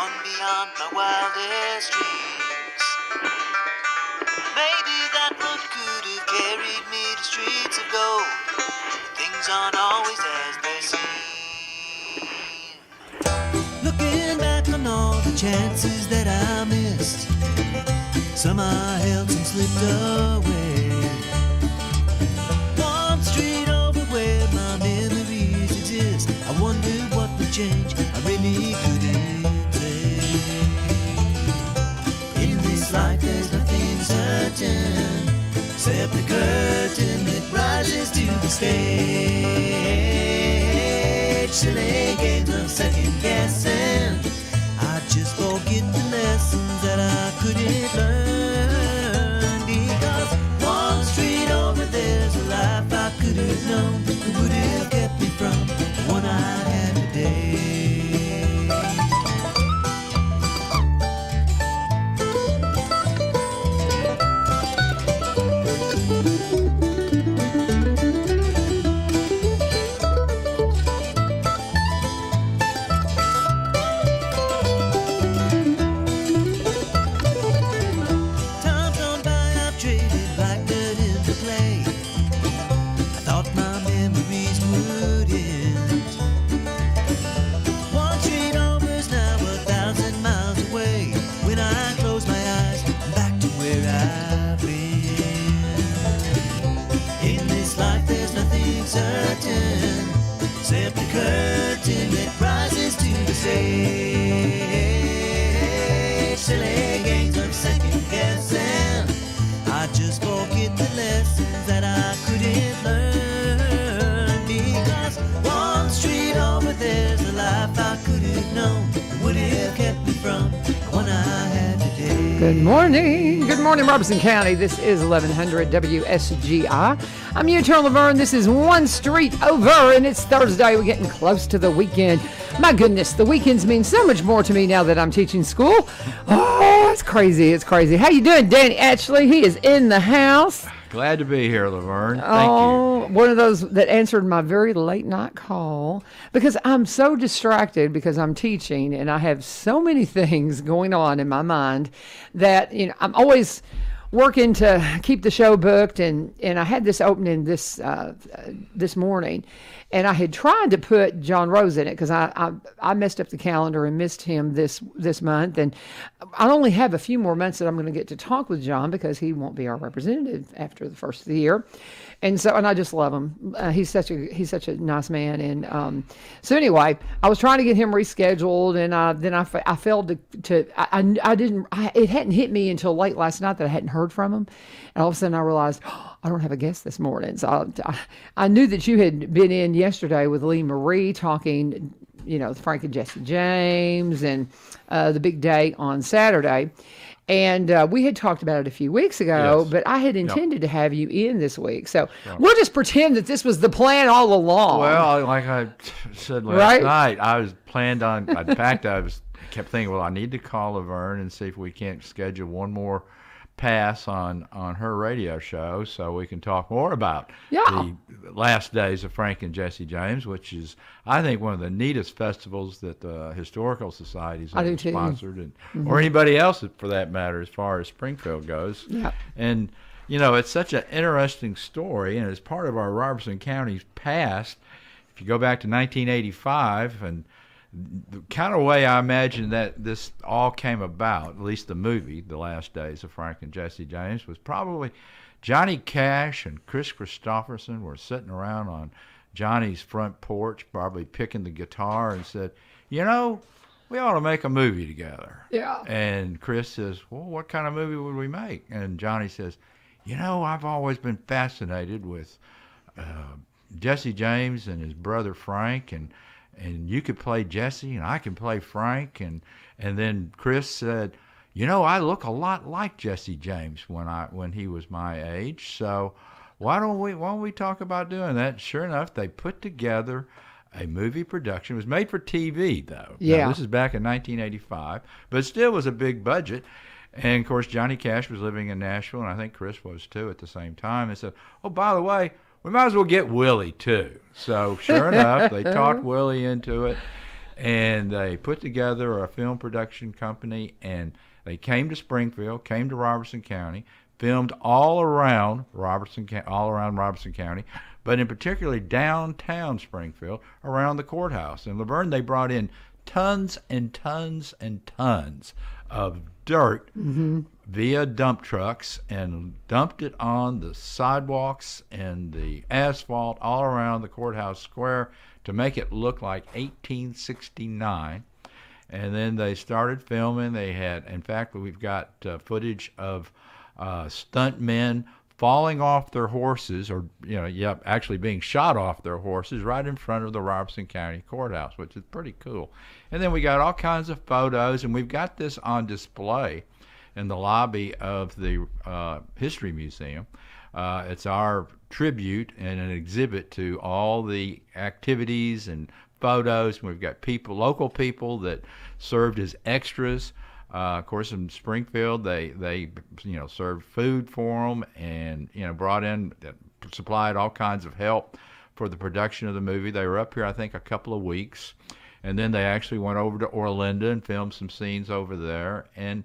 one beyond my wildest dreams. Maybe that road could have carried me to streets of gold. Things aren't always as they seem. Looking back on all the chances that I missed, some I held, some slipped away. One street over where my memories exist, I wondered what would change, I really couldn't say. In this life there's nothing certain, except the curtain that rises to the stage. Silly games of second guessing, I just forget the lessons that I couldn't learn. Because one street over there's a life I could have known that would have kept me from the one I had today. Good morning, Robeson County. This is 1100 WSGI. I'm Utah Laverne. This is One Street Over, and it's Thursday. We're getting close to the weekend. My goodness, the weekends mean so much more to me now that I'm teaching school. Oh, it's crazy. It's crazy. How you doing, Danny Atchley? He is in the house. Glad to be here, Laverne. Thank you. One of those that answered my very late night call because I'm so distracted because I'm teaching and I have so many things going on in my mind that, I'm always working to keep the show booked, and I had this opening this morning, and I had tried to put John Rose in it because I messed up the calendar and missed him this month, and I only have a few more months that I'm going to get to talk with John because he won't be our representative after the first of the year. And I just love him. He's such a nice man. And so anyway, I was trying to get him rescheduled, and then I failed to. It hadn't hit me until late last night that I hadn't heard from him, and all of a sudden I realized I don't have a guest this morning. So I knew that you had been in yesterday with Lee Marie talking, Frank and Jesse James, and the big day on Saturday. And we had talked about it a few weeks ago, yes. But I had intended to have you in this week. So we'll just pretend that this was the plan all along. Well, like I said last night, I was planned on, in fact, kept thinking, well, I need to call Laverne and see if we can't schedule one more pass on her radio show so we can talk more about the last days of Frank and Jesse James, which is, I think, one of the neatest festivals that the Historical Society's ever sponsored, and or anybody else for that matter, as far as Springfield goes. Yep. And it's such an interesting story, and it's part of our Robeson County's past. If you go back to 1985, and the kind of way I imagine that this all came about, at least the movie, The Last Days of Frank and Jesse James, was probably Johnny Cash and Chris Christopherson were sitting around on Johnny's front porch, probably picking the guitar, and said, we ought to make a movie together. Yeah. And Chris says, well, what kind of movie would we make? And Johnny says, I've always been fascinated with Jesse James and his brother Frank, and you could play Jesse and I can play Frank. And then Chris said, I look a lot like Jesse James when he was my age. So why don't we talk about doing that? Sure enough, they put together a movie production. It was made for TV, though. Yeah. Now, this is back in 1985, but it still was a big budget. And, of course, Johnny Cash was living in Nashville, and I think Chris was, too, at the same time. They said, oh, by the way, we might as well get Willie, too. So, sure enough, they talked Willie into it. And they put together a film production company, and they came to Springfield, came to Robertson County, filmed all around Robertson County, but in particularly downtown Springfield, around the courthouse. In Laverne, they brought in tons and tons and tons of dirt via dump trucks and dumped it on the sidewalks and the asphalt all around the courthouse square to make it look like 1869. And then they started filming. They had, in fact, we've got footage of stunt men falling off their horses, or actually being shot off their horses right in front of the Robertson County Courthouse, which is pretty cool. And then we got all kinds of photos, and we've got this on display in the lobby of the History Museum. It's our tribute and an exhibit to all the activities and photos. We've got local people that served as extras. Of course, in Springfield, they served food for them, and brought in, supplied all kinds of help for the production of the movie. They were up here, I think, a couple of weeks, and then they actually went over to Orlinda and filmed some scenes over there. And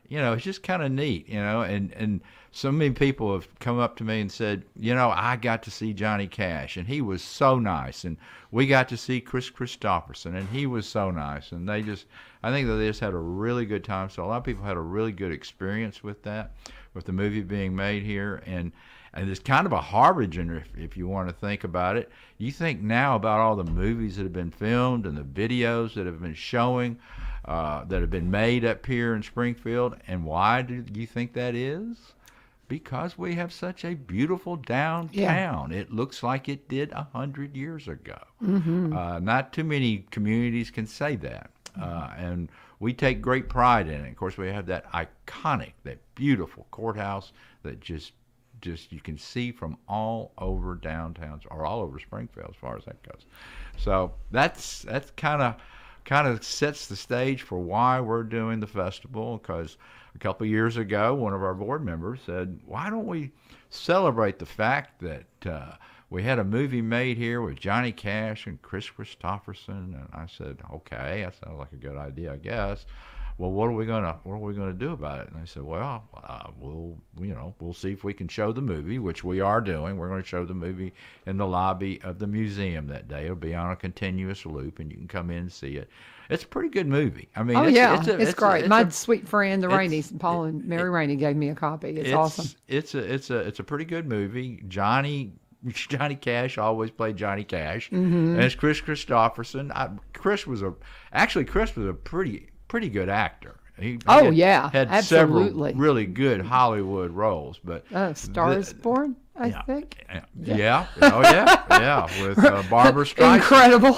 it's just kind of neat, and so many people have come up to me and said, I got to see Johnny Cash, and he was so nice, and we got to see Chris Christopherson, and he was so nice, and I think that they just had a really good time. So a lot of people had a really good experience with that, with the movie being made here, and it's kind of a harbinger if you want to think about it. You think now about all the movies that have been filmed and the videos that have been showing, that have been made up here in Springfield, and why do you think that is? Because we have such a beautiful downtown. Yeah. It looks like it did 100 years ago. Not too many communities can say that. And we take great pride in it. Of course, we have that iconic, that beautiful courthouse that just you can see from all over downtown, or all over Springfield as far as that goes. So that's kind of sets the stage for why we're doing the festival, because a couple of years ago, one of our board members said, why don't we celebrate the fact that we had a movie made here with Johnny Cash and Chris Christopherson? And I said, okay, that sounds like a good idea, I guess. Well, what are we gonna do about it? And they said, well, we'll see if we can show the movie, which we are doing. We're going to show the movie in the lobby of the museum that day. It'll be on a continuous loop, and you can come in and see it. It's a pretty good movie. I mean, it's great. My sweet friend, the Rainey's, Paul and Mary Rainey, gave me a copy. It's awesome. It's a pretty good movie. Johnny Cash always played Johnny Cash, and it's Chris Christopherson. Chris was a pretty good actor. He had absolutely. Several really good Hollywood roles, but Star is Born, I think. Yeah. Oh yeah. With Barbara Streisand. Incredible.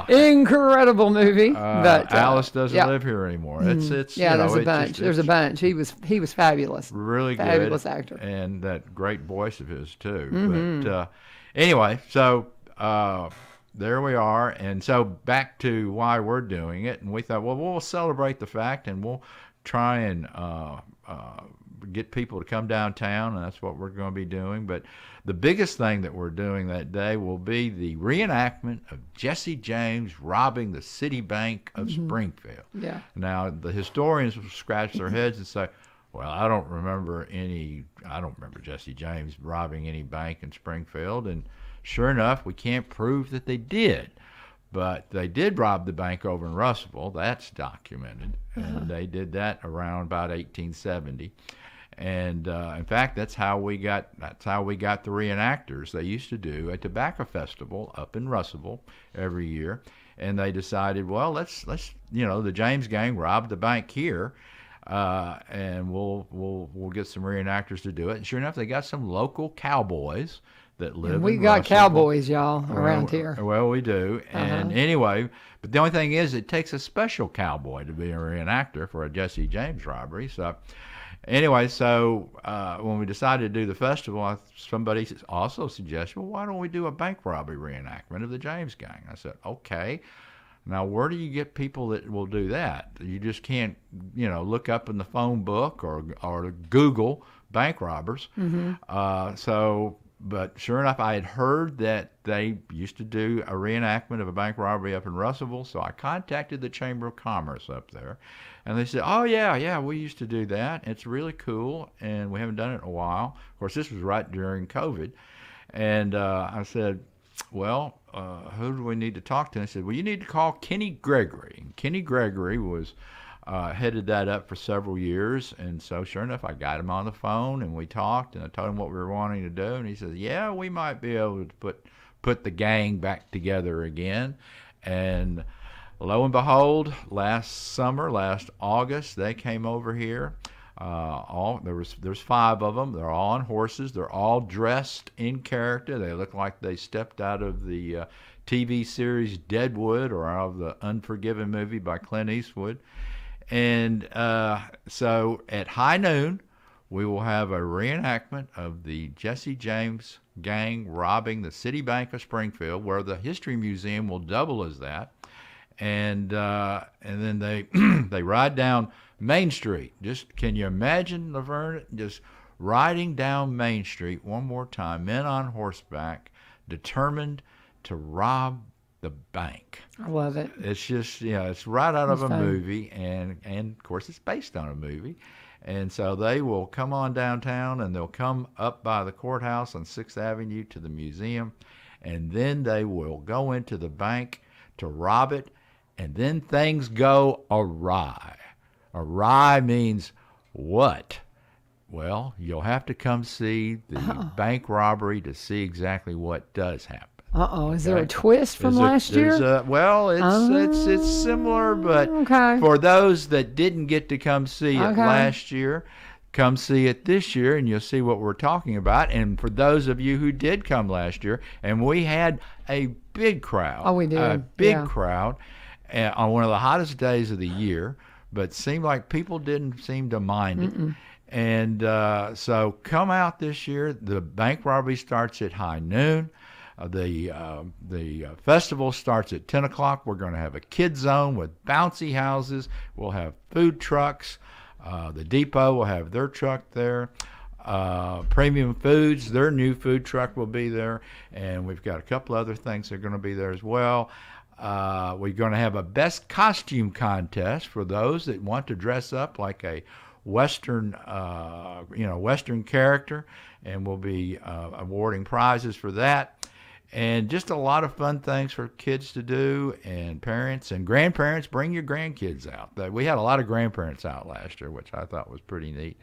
Incredible movie. But Alice doesn't live here anymore. It's there's a bunch. There's a bunch. He was fabulous. Really good. Fabulous actor. And that great voice of his too. But anyway, so there we are. And so back to why we're doing it. And we thought, well, we'll celebrate the fact, and we'll try and get people to come downtown, and that's what we're going to be doing. But the biggest thing that we're doing that day will be the reenactment of Jesse James robbing the City Bank of Springfield. Yeah. Now, the historians will scratch their heads and say, well, I don't remember Jesse James robbing any bank in Springfield. And sure enough, we can't prove that they did. But they did rob the bank over in Russellville. That's documented. And they did that around about 1870. And in fact, that's how we got the reenactors. They used to do a tobacco festival up in Russellville every year, and they decided, well, let's the James gang robbed the bank here, and we'll get some reenactors to do it. And sure enough, they got some local cowboys that live in Russellville. We got cowboys, y'all, around here. Well, we do. And anyway, but the only thing is, it takes a special cowboy to be a reenactor for a Jesse James robbery. So anyway, when we decided to do the festival, somebody also suggested, well, why don't we do a bank robbery reenactment of the James gang? I said, okay. Now, where do you get people that will do that? You just can't, look up in the phone book or Google bank robbers. So but sure enough, I had heard that they used to do a reenactment of a bank robbery up in Russellville, so I contacted the Chamber of Commerce up there, and they said, "Oh yeah, we used to do that. It's really cool, and we haven't done it in a while." Of course, this was right during COVID, and I said, "Well, who do we need to talk to?" And they said, "Well, you need to call Kenny Gregory." And Kenny Gregory was headed that up for several years, and so sure enough, I got him on the phone, and we talked, and I told him what we were wanting to do, and he said, "Yeah, we might be able to put the gang back together again." And lo and behold, last August, they came over here. There's 5 of them. They're all on horses. They're all dressed in character. They look like they stepped out of the TV series Deadwood or out of the Unforgiven movie by Clint Eastwood. And so at high noon, we will have a reenactment of the Jesse James gang robbing the City Bank of Springfield, where the History Museum will double as that. And then they they ride down Main Street. Just can you imagine, Laverne, just riding down Main Street one more time, men on horseback, determined to rob the bank. I love it. It's just, it's right out of a fun. movie, and of course it's based on a movie. And so they will come on downtown, and they'll come up by the courthouse on 6th Avenue to the museum, and then they will go into the bank to rob it, and then things go awry. Awry means what? Well, you'll have to come see the bank robbery to see exactly what does happen. Uh-oh, is there a twist from last year? Well, it's similar, but okay. For those that didn't get to come see it Okay. last year, come see it this year, and you'll see what we're talking about. And for those of you who did come last year, and we had a big crowd. Oh, we did. A big Yeah. crowd on one of the hottest days of the year, but seemed like people didn't seem to mind it. And so come out this year. The bank robbery starts at high noon. The festival starts at 10 o'clock. We're going to have a kid zone with bouncy houses. We'll have food trucks. The depot will have their truck there. Premium Foods, their new food truck will be there. And we've got a couple other things that are going to be there as well. We're going to have a best costume contest for those that want to dress up like a Western character, and we'll be awarding prizes for that. And just a lot of fun things for kids to do, and parents and grandparents. Bring your grandkids out. We had a lot of grandparents out last year, which I thought was pretty neat.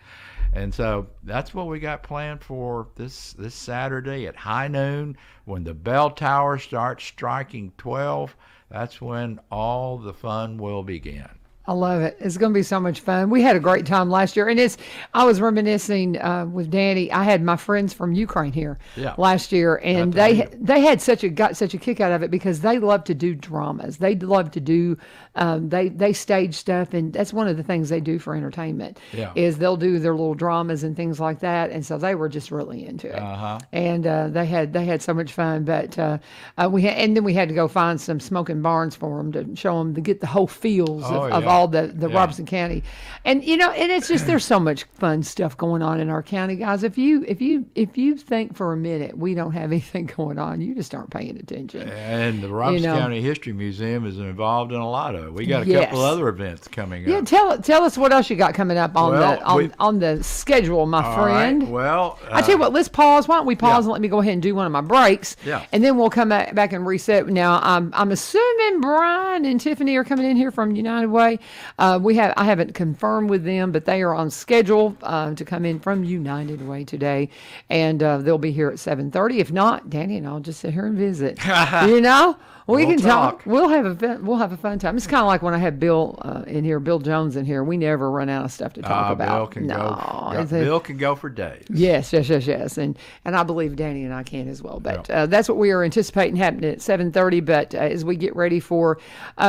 And so that's what we got planned for this Saturday at high noon. When the bell tower starts striking 12, that's when all the fun will begin. I love it. It's going to be so much fun. We had a great time last year, and I was reminiscing with Danny. I had my friends from Ukraine here last year, and they got such a kick out of it because they love to do dramas. They love to do they stage stuff, and that's one of the things they do for entertainment. Is they'll do their little dramas and things like that, and so they were just really into it. And they had so much fun. But then we had to go find some smoking barns for them to show them to get the whole feels of all the Robeson County, and and it's just there's so much fun stuff going on in our county, guys. If you think for a minute we don't have anything going on, you just aren't paying attention. And the Robeson County History Museum is involved in a lot of it. We got a couple other events coming up. Yeah, tell us what else you got coming up on on the schedule, my friend. Right. Well, I tell you what, let's pause. Why don't we pause and let me go ahead and do one of my breaks? Yeah. And then we'll come back and reset. Now, I'm assuming Brian and Tiffany are coming in here from United Way. I haven't confirmed with them, but they are on schedule to come in from United Way today, and they'll be here at 7:30. If not, Danny and I'll just sit here and visit. We can talk. We'll have a fun time. It's kind of like when I had Bill in here, Bill Jones in here. We never run out of stuff to talk about. Bill can go for days. Yes, and I believe Danny and I can as well. But that's what we are anticipating happening at 7:30. But as we get ready for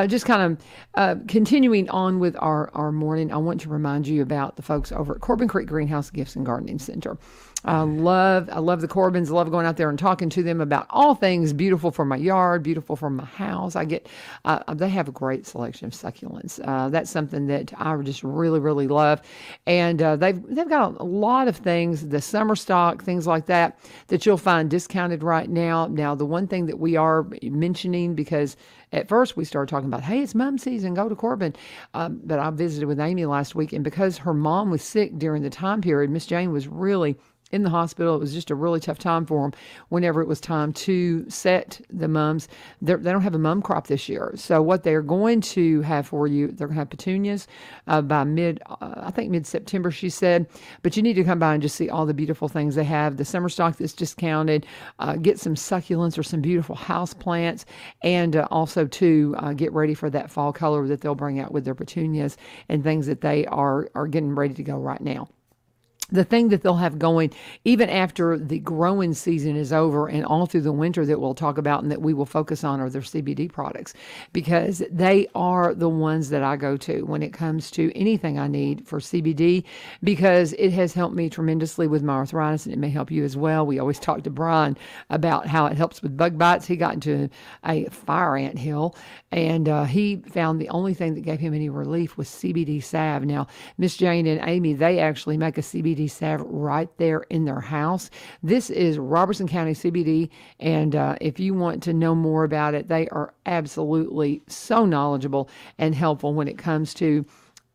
just kind of continuing continuing on with our morning, I want to remind you about the folks over at Corbin Creek Greenhouse Gifts and Gardening Center. I love the Corbins. I love going out there and talking to them about all things beautiful for my yard, beautiful for my house. They have a great selection of succulents. That's something that I just really, really love. And they've got a lot of things, the summer stock, things like that you'll find discounted right now. Now, the one thing that we are mentioning, because at first we started talking about, hey, it's mom season, go to Corbin. But I visited with Amy last week, and because her mom was sick during the time period, Miss Jane was really in the hospital. It was just a really tough time for them whenever it was time to set the mums. They don't have a mum crop this year. So what they're going to have for you, they're going to have petunias by mid-September, she said. But you need to come by and just see all the beautiful things they have. The summer stock that's discounted, get some succulents or some beautiful house plants, and also to get ready for that fall color that they'll bring out with their petunias and things that they are getting ready to go right now. The thing that they'll have going even after the growing season is over and all through the winter that we'll talk about and that we will focus on are their CBD products, because they are the ones that I go to when it comes to anything I need for CBD, because it has helped me tremendously with my arthritis, and it may help you as well. We always talk to Brian about how it helps with bug bites. He got into a fire ant hill, and he found the only thing that gave him any relief was CBD salve. Now, Miss Jane and Amy, they actually make a CBD salve right there in their house. This is Robertson County CBD, and if you want to know more about it, they are absolutely so knowledgeable and helpful when it comes to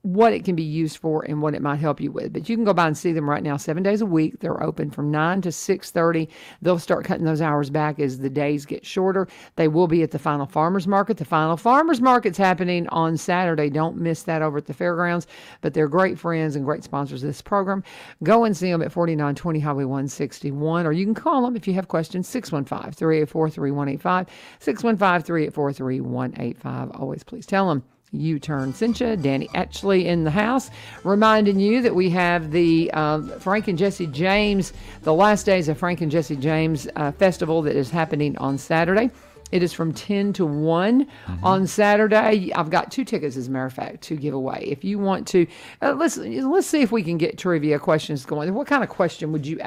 what it can be used for and what it might help you with. But you can go by and see them right now 7 days a week. They're open from 9 to 6:30. They'll start cutting those hours back as the days get shorter. They will be at the Final Farmers Market. The Final Farmers Market's happening on Saturday. Don't miss that over at the fairgrounds. But they're great friends and great sponsors of this program. Go and see them at 4920 Highway 161, or you can call them if you have questions, 615-384-3185, 615-384-3185. Always please tell them U-Turn sent you. Danny Atchley in the house, reminding you that we have the Frank and Jesse James, the last days of Frank and Jesse James festival that is happening on Saturday. It is from 10 to 1 on Saturday. I've got 2 tickets, as a matter of fact, to give away. If you want to, let's see if we can get trivia questions going. What kind of question would you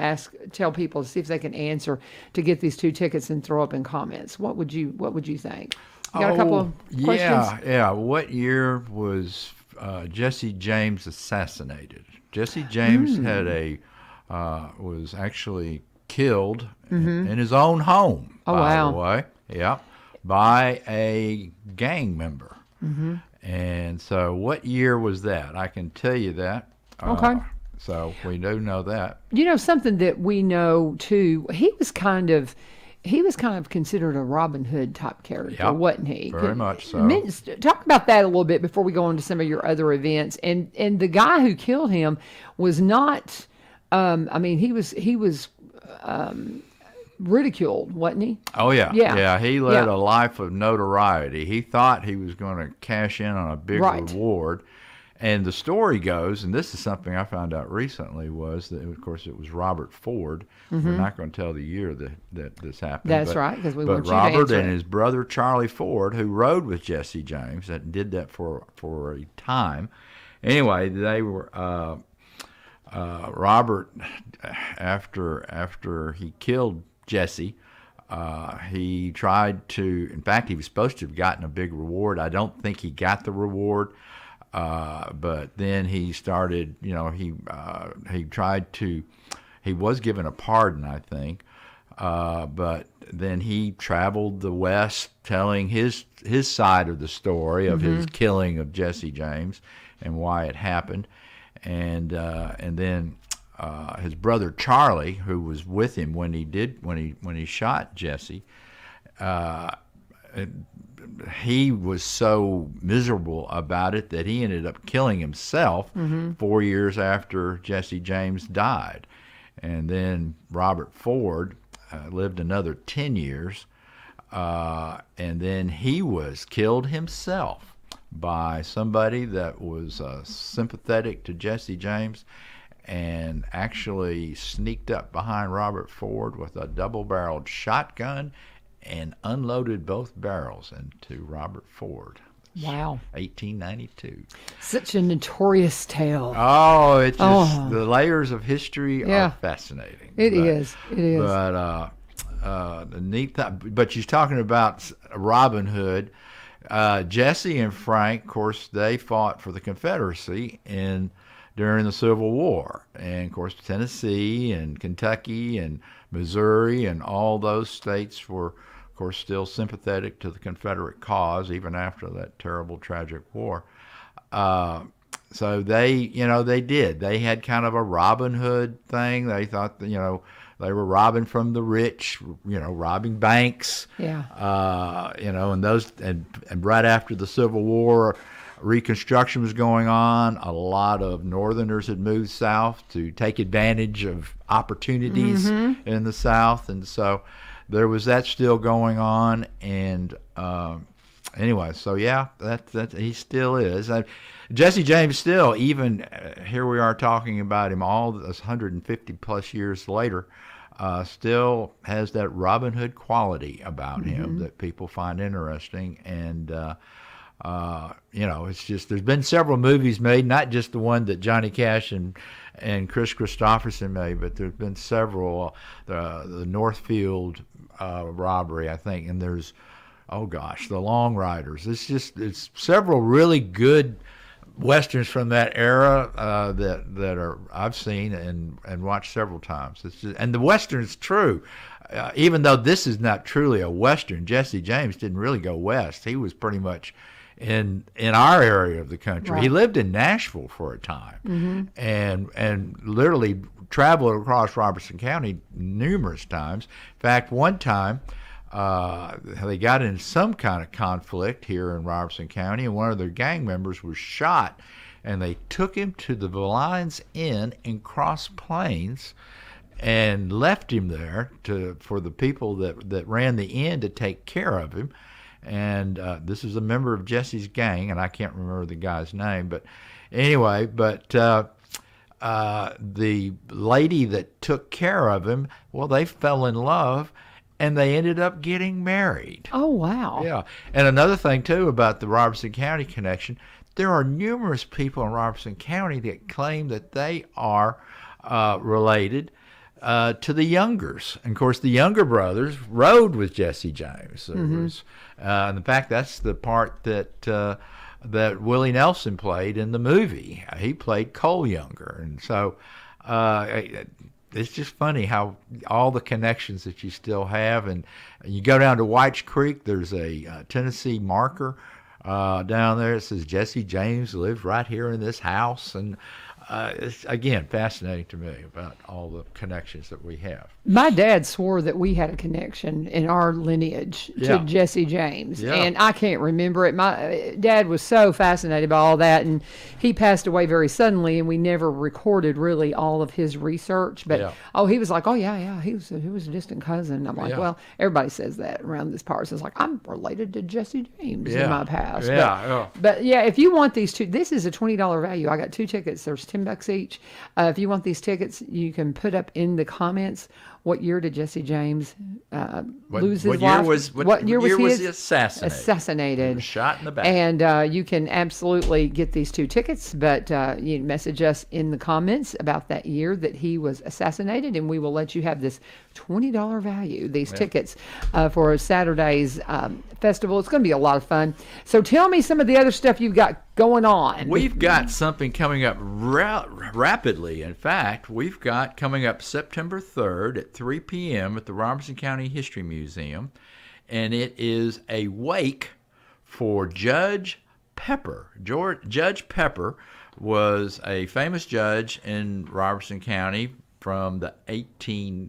tell people to see if they can answer to get these 2 tickets and throw up in comments? What would you think? You got a couple of questions? Yeah. What year was Jesse James assassinated? Jesse James was actually killed in his own home, by the way. Yeah, by a gang member. And so what year was that? I can tell you that. Okay. So we do know that. You know, something that we know, too, he was kind of considered a Robin Hood type character, wasn't he? Very much so. Talk about that a little bit before we go on to some of your other events. And the guy who killed him was not, he was ridiculed, wasn't he? Oh, yeah. Yeah. He led a life of notoriety. He thought he was going to cash in on a big reward. And the story goes, and this is something I found out recently, was that, of course, it was Robert Ford. We're not going to tell the year that this happened. That's right, because we want you to Robert answer and it. his brother Charlie Ford, who rode with Jesse James, that did that for a time. Anyway, they were Robert, after he killed Jesse, he tried to. In fact, he was supposed to have gotten a big reward. I don't think he got the reward. But then he started, he tried to, he was given a pardon, I think, but then he traveled the West telling his side of the story of his killing of Jesse James and why it happened. And then his brother Charlie, who was with him when he shot Jesse, he was so miserable about it that he ended up killing himself 4 years after Jesse James died. And then Robert Ford lived another 10 years, and then he was killed himself by somebody that was sympathetic to Jesse James and actually sneaked up behind Robert Ford with a double-barreled shotgun and unloaded both barrels into Robert Ford. Wow. 1892. Such a notorious tale. Oh, it's just Oh. the layers of history Yeah. are fascinating. It is. It is. But the neat thing, but she's talking about Robin Hood. Jesse and Frank, of course, they fought for the Confederacy during the Civil War, and of course Tennessee and Kentucky and Missouri and all those states were, of course, still sympathetic to the Confederate cause even after that terrible, tragic war. So they had kind of a Robin Hood thing. They thought that, they were robbing from the rich, robbing banks. Yeah. And right after the Civil War, Reconstruction was going on. A lot of Northerners had moved south to take advantage of opportunities in the South, and so there was that still going on. And anyway, so yeah, that he still is. Jesse James still, even here we are talking about him all this 150 plus years later, still has that Robin Hood quality about him that people find interesting. And it's just, there's been several movies made, not just the one that Johnny Cash and Chris Christopherson made, but there's been several. The Northfield robbery, I think, and there's, the Long Riders. It's several really good westerns from that era that are I've seen and watched several times. And the western's true. Even though this is not truly a western, Jesse James didn't really go west. He was pretty much in our area of the country. Right. He lived in Nashville for a time, and literally traveled across Robertson County numerous times. In fact, one time they got in some kind of conflict here in Robertson County, and one of their gang members was shot, and they took him to the Valines Inn in Cross Plains and left him there for the people that ran the inn to take care of him. And this is a member of Jesse's gang, and I can't remember the guy's name, but anyway, the lady that took care of him, well, they fell in love, and they ended up getting married. Oh, wow. Yeah. And another thing, too, about the Robertson County connection, there are numerous people in Robertson County that claim that they are related to the Youngers. And, of course, the Younger brothers rode with Jesse James. And in fact, that's the part that Willie Nelson played in the movie. He played Cole Younger. And so it's just funny how all the connections that you still have. And you go down to White's Creek, there's a Tennessee marker down there. It says Jesse James lived right here in this house. And it's, again, fascinating to me about all the connections that we have. My dad swore that we had a connection in our lineage to Jesse James, and I can't remember it. My dad was so fascinated by all that, and he passed away very suddenly, and we never recorded really all of his research. But he was like, he was a distant cousin. I'm like, well, everybody says that around this part. So it's like, I'm related to Jesse James in my past. But if you want these two, this is a $20 value. I got 2 tickets. There's $10 each. If you want these tickets, you can put up in the comments what year did Jesse James lose his life. What year was he assassinated? He was shot in the back. And you can absolutely get these 2 tickets, but you message us in the comments about that year that he was assassinated, and we will let you have this $20 value, these tickets for Saturday's festival. It's going to be a lot of fun. So tell me some of the other stuff you've got going on. We've got something coming up rapidly. In fact, we've got coming up September 3rd at 3 p.m. at the Robertson County History Museum, and it is a wake for Judge Pepper. Judge Pepper was a famous judge in Robertson County from the 19th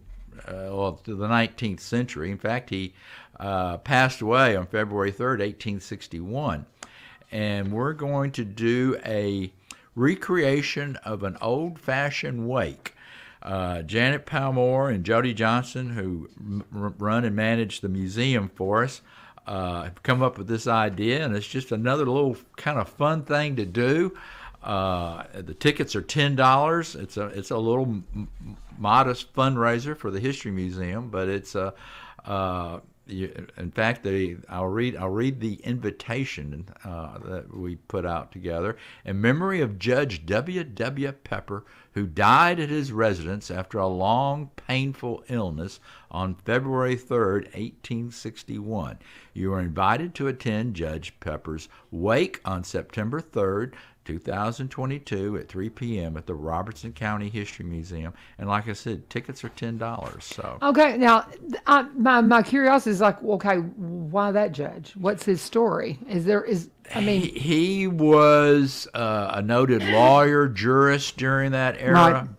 century. In fact, he passed away on February 3rd, 1861. And we're going to do a recreation of an old-fashioned wake. Janet Palmore and Jody Johnson, who run and manage the museum for us, have come up with this idea, and it's just another little kind of fun thing to do. The tickets are $10. It's a little modest fundraiser for the History Museum, but it's in fact, I'll read the invitation that we put out together in memory of Judge W. Pepper, who died at his residence after a long, painful illness on February 3rd, 1861. You are invited to attend Judge Pepper's wake on September 3rd, 2022 at 3 p.m. at the Robertson County History Museum. And like I said, tickets are $10. So Okay, now my curiosity is like, okay, why that judge? What's his story? he was a noted lawyer, jurist during that era, Right.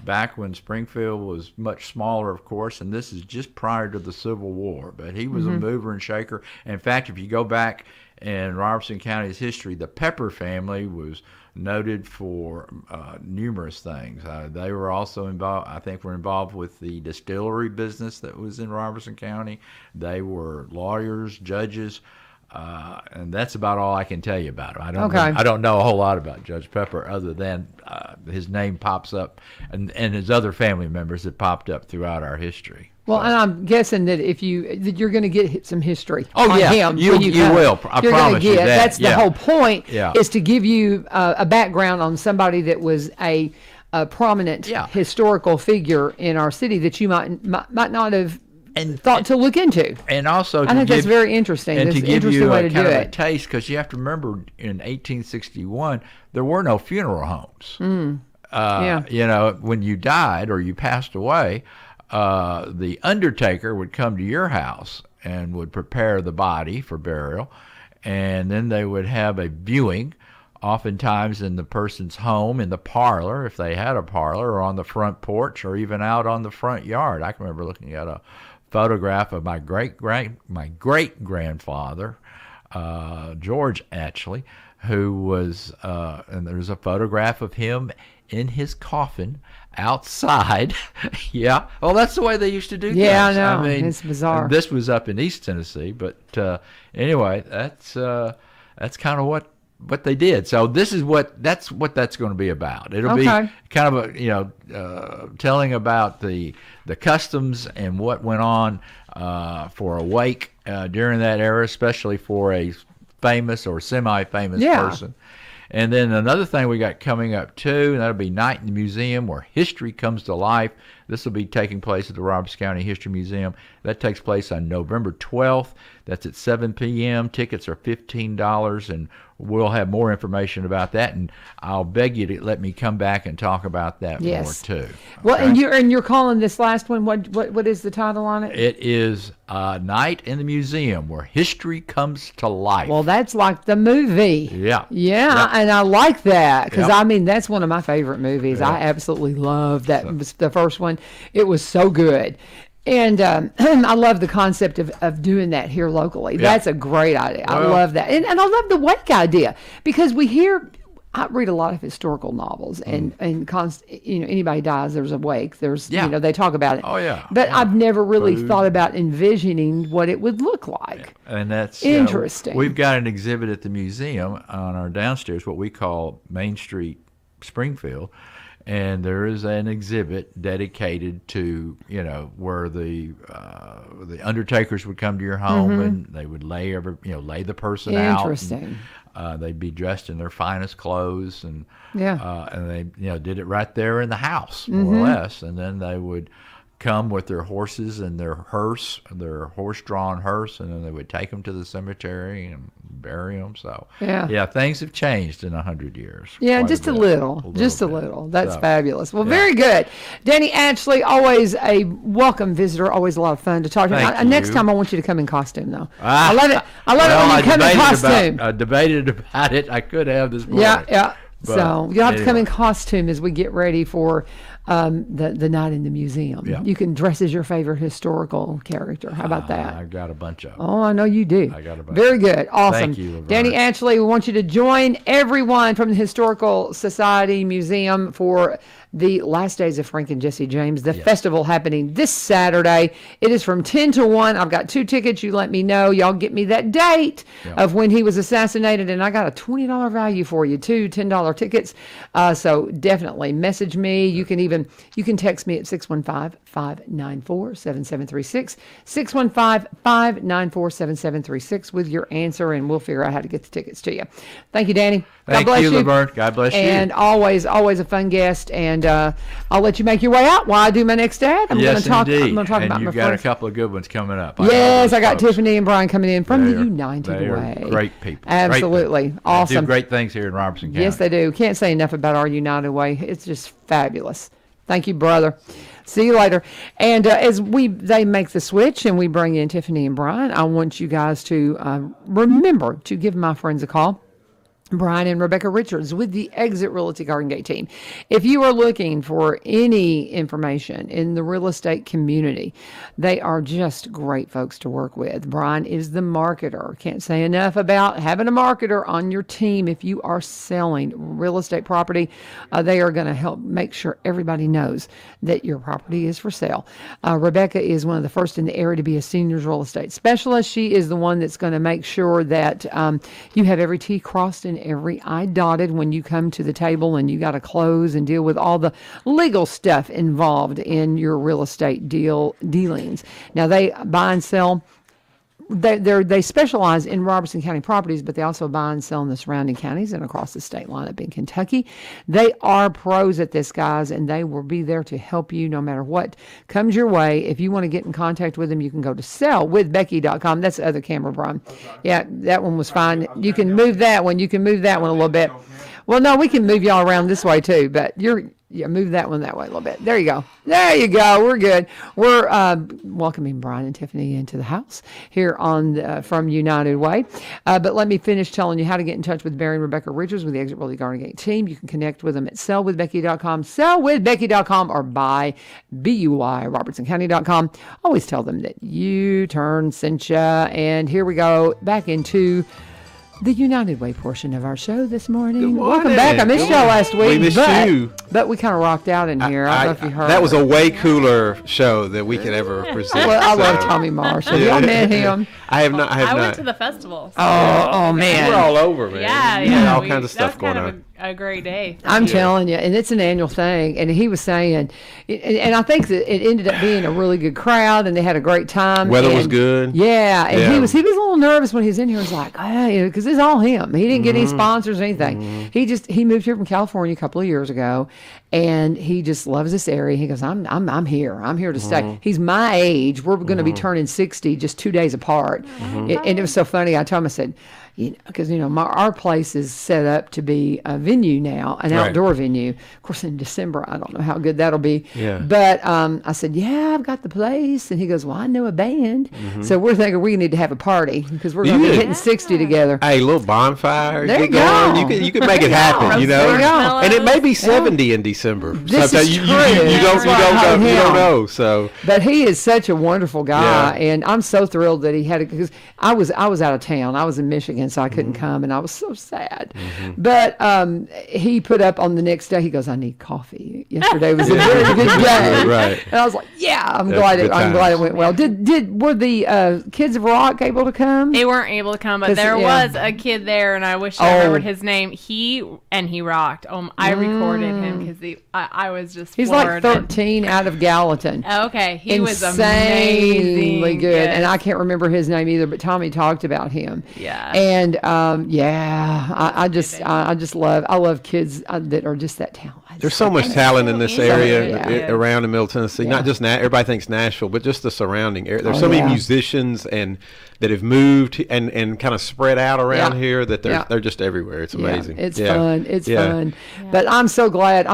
back when Springfield was much smaller, of course, and this is just prior to the Civil War. But he was a mover and shaker. In fact, if you go back in Robertson County's history, the Pepper family was noted for numerous things. They were also involved, I think, were involved with the distillery business that was in Robertson County. They were lawyers, judges, and that's about all I can tell you about him. I don't know a whole lot about Judge Pepper other than his name pops up and his other family members that popped up throughout our history. Well, and I'm guessing that you're going to get some history Oh, on yeah, him. you when come. will. I You're promise you get, that. That's the Yeah. whole point, Yeah. is to give you a background on somebody that was a prominent historical figure in our city that you might not have thought to look into. And also, I think that's very interesting. And That's to an give interesting you way a to do kind of a it. taste, because you have to remember, in 1861, there were no funeral homes. Yeah. You know, when you died or you passed away, the undertaker would come to your house and would prepare the body for burial, and then they would have a viewing, oftentimes in the person's home, in the parlor, if they had a parlor, or on the front porch, or even out on the front yard. I can remember looking at a photograph of my great grandfather, George Atchley, who was, and there's a photograph of him in his coffin outside. Yeah. Well, that's the way they used to do things. Yeah, I know. I mean, It's bizarre. This was up in East Tennessee, but anyway, that's kind of what they did. So that's what that's going to be about. It'll be Okay. kind of a telling about the customs and what went on for a wake during that era, especially for a famous or semi-famous person. And then another thing we got coming up too, and that'll be Night in the Museum, where history comes to life. This will be taking place at the Robertson County History Museum. That takes place on November 12th. That's at 7 p.m. Tickets are $15, and we'll have more information about that. And I'll beg you to let me come back and talk about that more too. Well, Okay? and you're calling this last one. What is the title on it? It is Night in the Museum, where history comes to life. Well, that's like the movie. Yeah. Yeah, and I like that because, Yep. I mean, that's one of my favorite movies. I absolutely love that. It was the first one. It was so good. And I love the concept of doing that here locally. Yeah. That's a great idea. I Well- love that. And I love the wake idea because I read a lot of historical novels, and anybody dies, there's a wake. There's, they talk about it. Oh, yeah. But Yeah. I've never really Food. thought about envisioning what it would look like. And that's Interesting. We've got an exhibit at the museum on our downstairs, what we call Main Street Springfield, and there is an exhibit dedicated to where the undertakers would come to your home and they would lay the person out. Interesting. And, they'd be dressed in their finest clothes, and Yeah. and they did it right there in the house, more or less, and then they would come with their horses and their horse-drawn hearse, and then they would take them to the cemetery and bury them. So things have changed in 100 years. Yeah, quite just a bit, little. That's fabulous. Well, very good. Danny Atchley, always a welcome visitor, always a lot of fun to talk to. Thank Next you. time I want you to come in costume, though. I love it. I love it when you come in costume. I debated about it. I could have this morning. Yeah. But So you'll have to come in anyway. costume as we get ready for the night in the museum. Yeah. You can dress as your favorite historical character. How about that? I've got a bunch of them. Oh, I know you do. I got a bunch. Very good. Awesome. Thank you, Laverne. Danny Atchley, we want you to join everyone from the Historical Society Museum for the last days of Frank and Jesse James, the festival happening this Saturday. It is from 10 to 1. I've got 2 tickets. You let me know. Y'all get me that date of when he was assassinated, and I got a $20 value for you, 2 $10 tickets. So definitely message me. You can text me at 615-594-7736, 615-594-7736 with your answer, and we'll figure out how to get the tickets to you. Thank you, Danny. Thank God bless you, Laverne. God bless you. And always a fun guest. And I'll let you make your way out while I do my next ad. I'm going to talk. Indeed. I'm going to talk and about my you've got friends. a couple of good ones coming up. Yes, I got folks. Tiffany and Brian coming in from the They are United Way. Great people. Absolutely. Great people. Awesome. They do great things here in Robertson County. Yes, they do. Can't say enough about our United Way. It's just fabulous. Thank you, brother. See you later. And as they make the switch and we bring in Tiffany and Brian, I want you guys to remember to give my friends a call. Brian and Rebecca Richards with the Exit Realty Garden Gate team. If you are looking for any information in the real estate community, they are just great folks to work with. Brian is the marketer. Can't say enough about having a marketer on your team. If you are selling real estate property, they are going to help make sure everybody knows that your property is for sale. Rebecca is one of the first in the area to be a seniors real estate specialist. She is the one that's going to make sure that you have every T crossed and every I dotted when you come to the table, and you got to close and deal with all the legal stuff involved in your real estate dealings. Now, they buy and sell. They specialize in Robertson County properties, but they also buy and sell in the surrounding counties and across the state line up in Kentucky. They are pros at this, guys, and they will be there to help you no matter what comes your way. If you want to get in contact with them, you can go to sellwithbecky.com. That's the other camera, Brian. Yeah, that one was fine. You can move that one. You can move that one a little bit. Well, no, we can move y'all around this way too, but move that one that way a little bit. There you go. There you go. We're good. We're welcoming Brian and Tiffany into the house here on from United Way. But let me finish telling you how to get in touch with Barry and Rebecca Richards with the Exit Realty Garden Gate team. You can connect with them at sellwithbecky.com, sellwithbecky.com, or buy BUI, RobertsonCounty.com. Always tell them that U-Turn sent ya. And here we go back into the United Way portion of our show this morning. Welcome back. I missed y'all last week. We missed you. But we kind of rocked out in here. I don't know if you heard. That was a way cooler show than we could ever present. Well, I love Tommy Marsh. Have y'all met him? I have not. I went to the festival. So Oh, man. We're all over, man. Yeah, We yeah. had all kinds of stuff that was going kind on. of a great day. I'm telling you, and it's an annual thing. And he was saying, and I think that it ended up being a really good crowd, and they had a great time. Weather was And good. Yeah, and Yeah. he was a little nervous when he was in here. He was like, hey, because it's all him. He didn't get any sponsors or anything. He moved here from California a couple of years ago, and he just loves this area. He goes, I'm here. I'm here to stay. He's my age. We're going to be turning 60 just 2 days apart. And it was so funny. I told him, I said, because our place is set up to be a venue now, an outdoor venue. Of course, in December, I don't know how good that'll be. Yeah. But I said, yeah, I've got the place, and he goes, well, I know a band, so we're thinking we need to have a party because we're going to be hitting 60 together. Hey, a little bonfire. There get you go. going. You can make it happen. You know. There you go. And it may be 70 in December. This So is you true. don't That's know. You why I don't told know. So But he is such a wonderful guy, Yeah. and I'm so thrilled that he had it because I was out of town. I was in Michigan, so I couldn't come, and I was so sad. But he put up on the next day. He goes, "I need coffee." Yesterday was a very good day, Right. And I was like, "Yeah, I'm That's glad. good I'm glad it times. went well." Were the Kids of Rock able to come? They weren't able to come, but 'Cause, there yeah. was a kid there, and I wish I remembered his name. He rocked. I recorded him because I was just He's floored. like 13 out of Gallatin. Okay, he was Insanely amazing. good, Yes. and I can't remember his name either. But Tommy talked about him. Yeah. And I love kids that are just that talented. there's so much talent in this so area yeah. around in Middle Tennessee. Yeah. Not just everybody thinks Nashville, but just the surrounding area. There's Oh, so many yeah. musicians and that have moved and kind of spread out around Yeah. here that Yeah. they're just everywhere. It's amazing. Yeah, it's Yeah. fun. It's Yeah. fun. But I'm so glad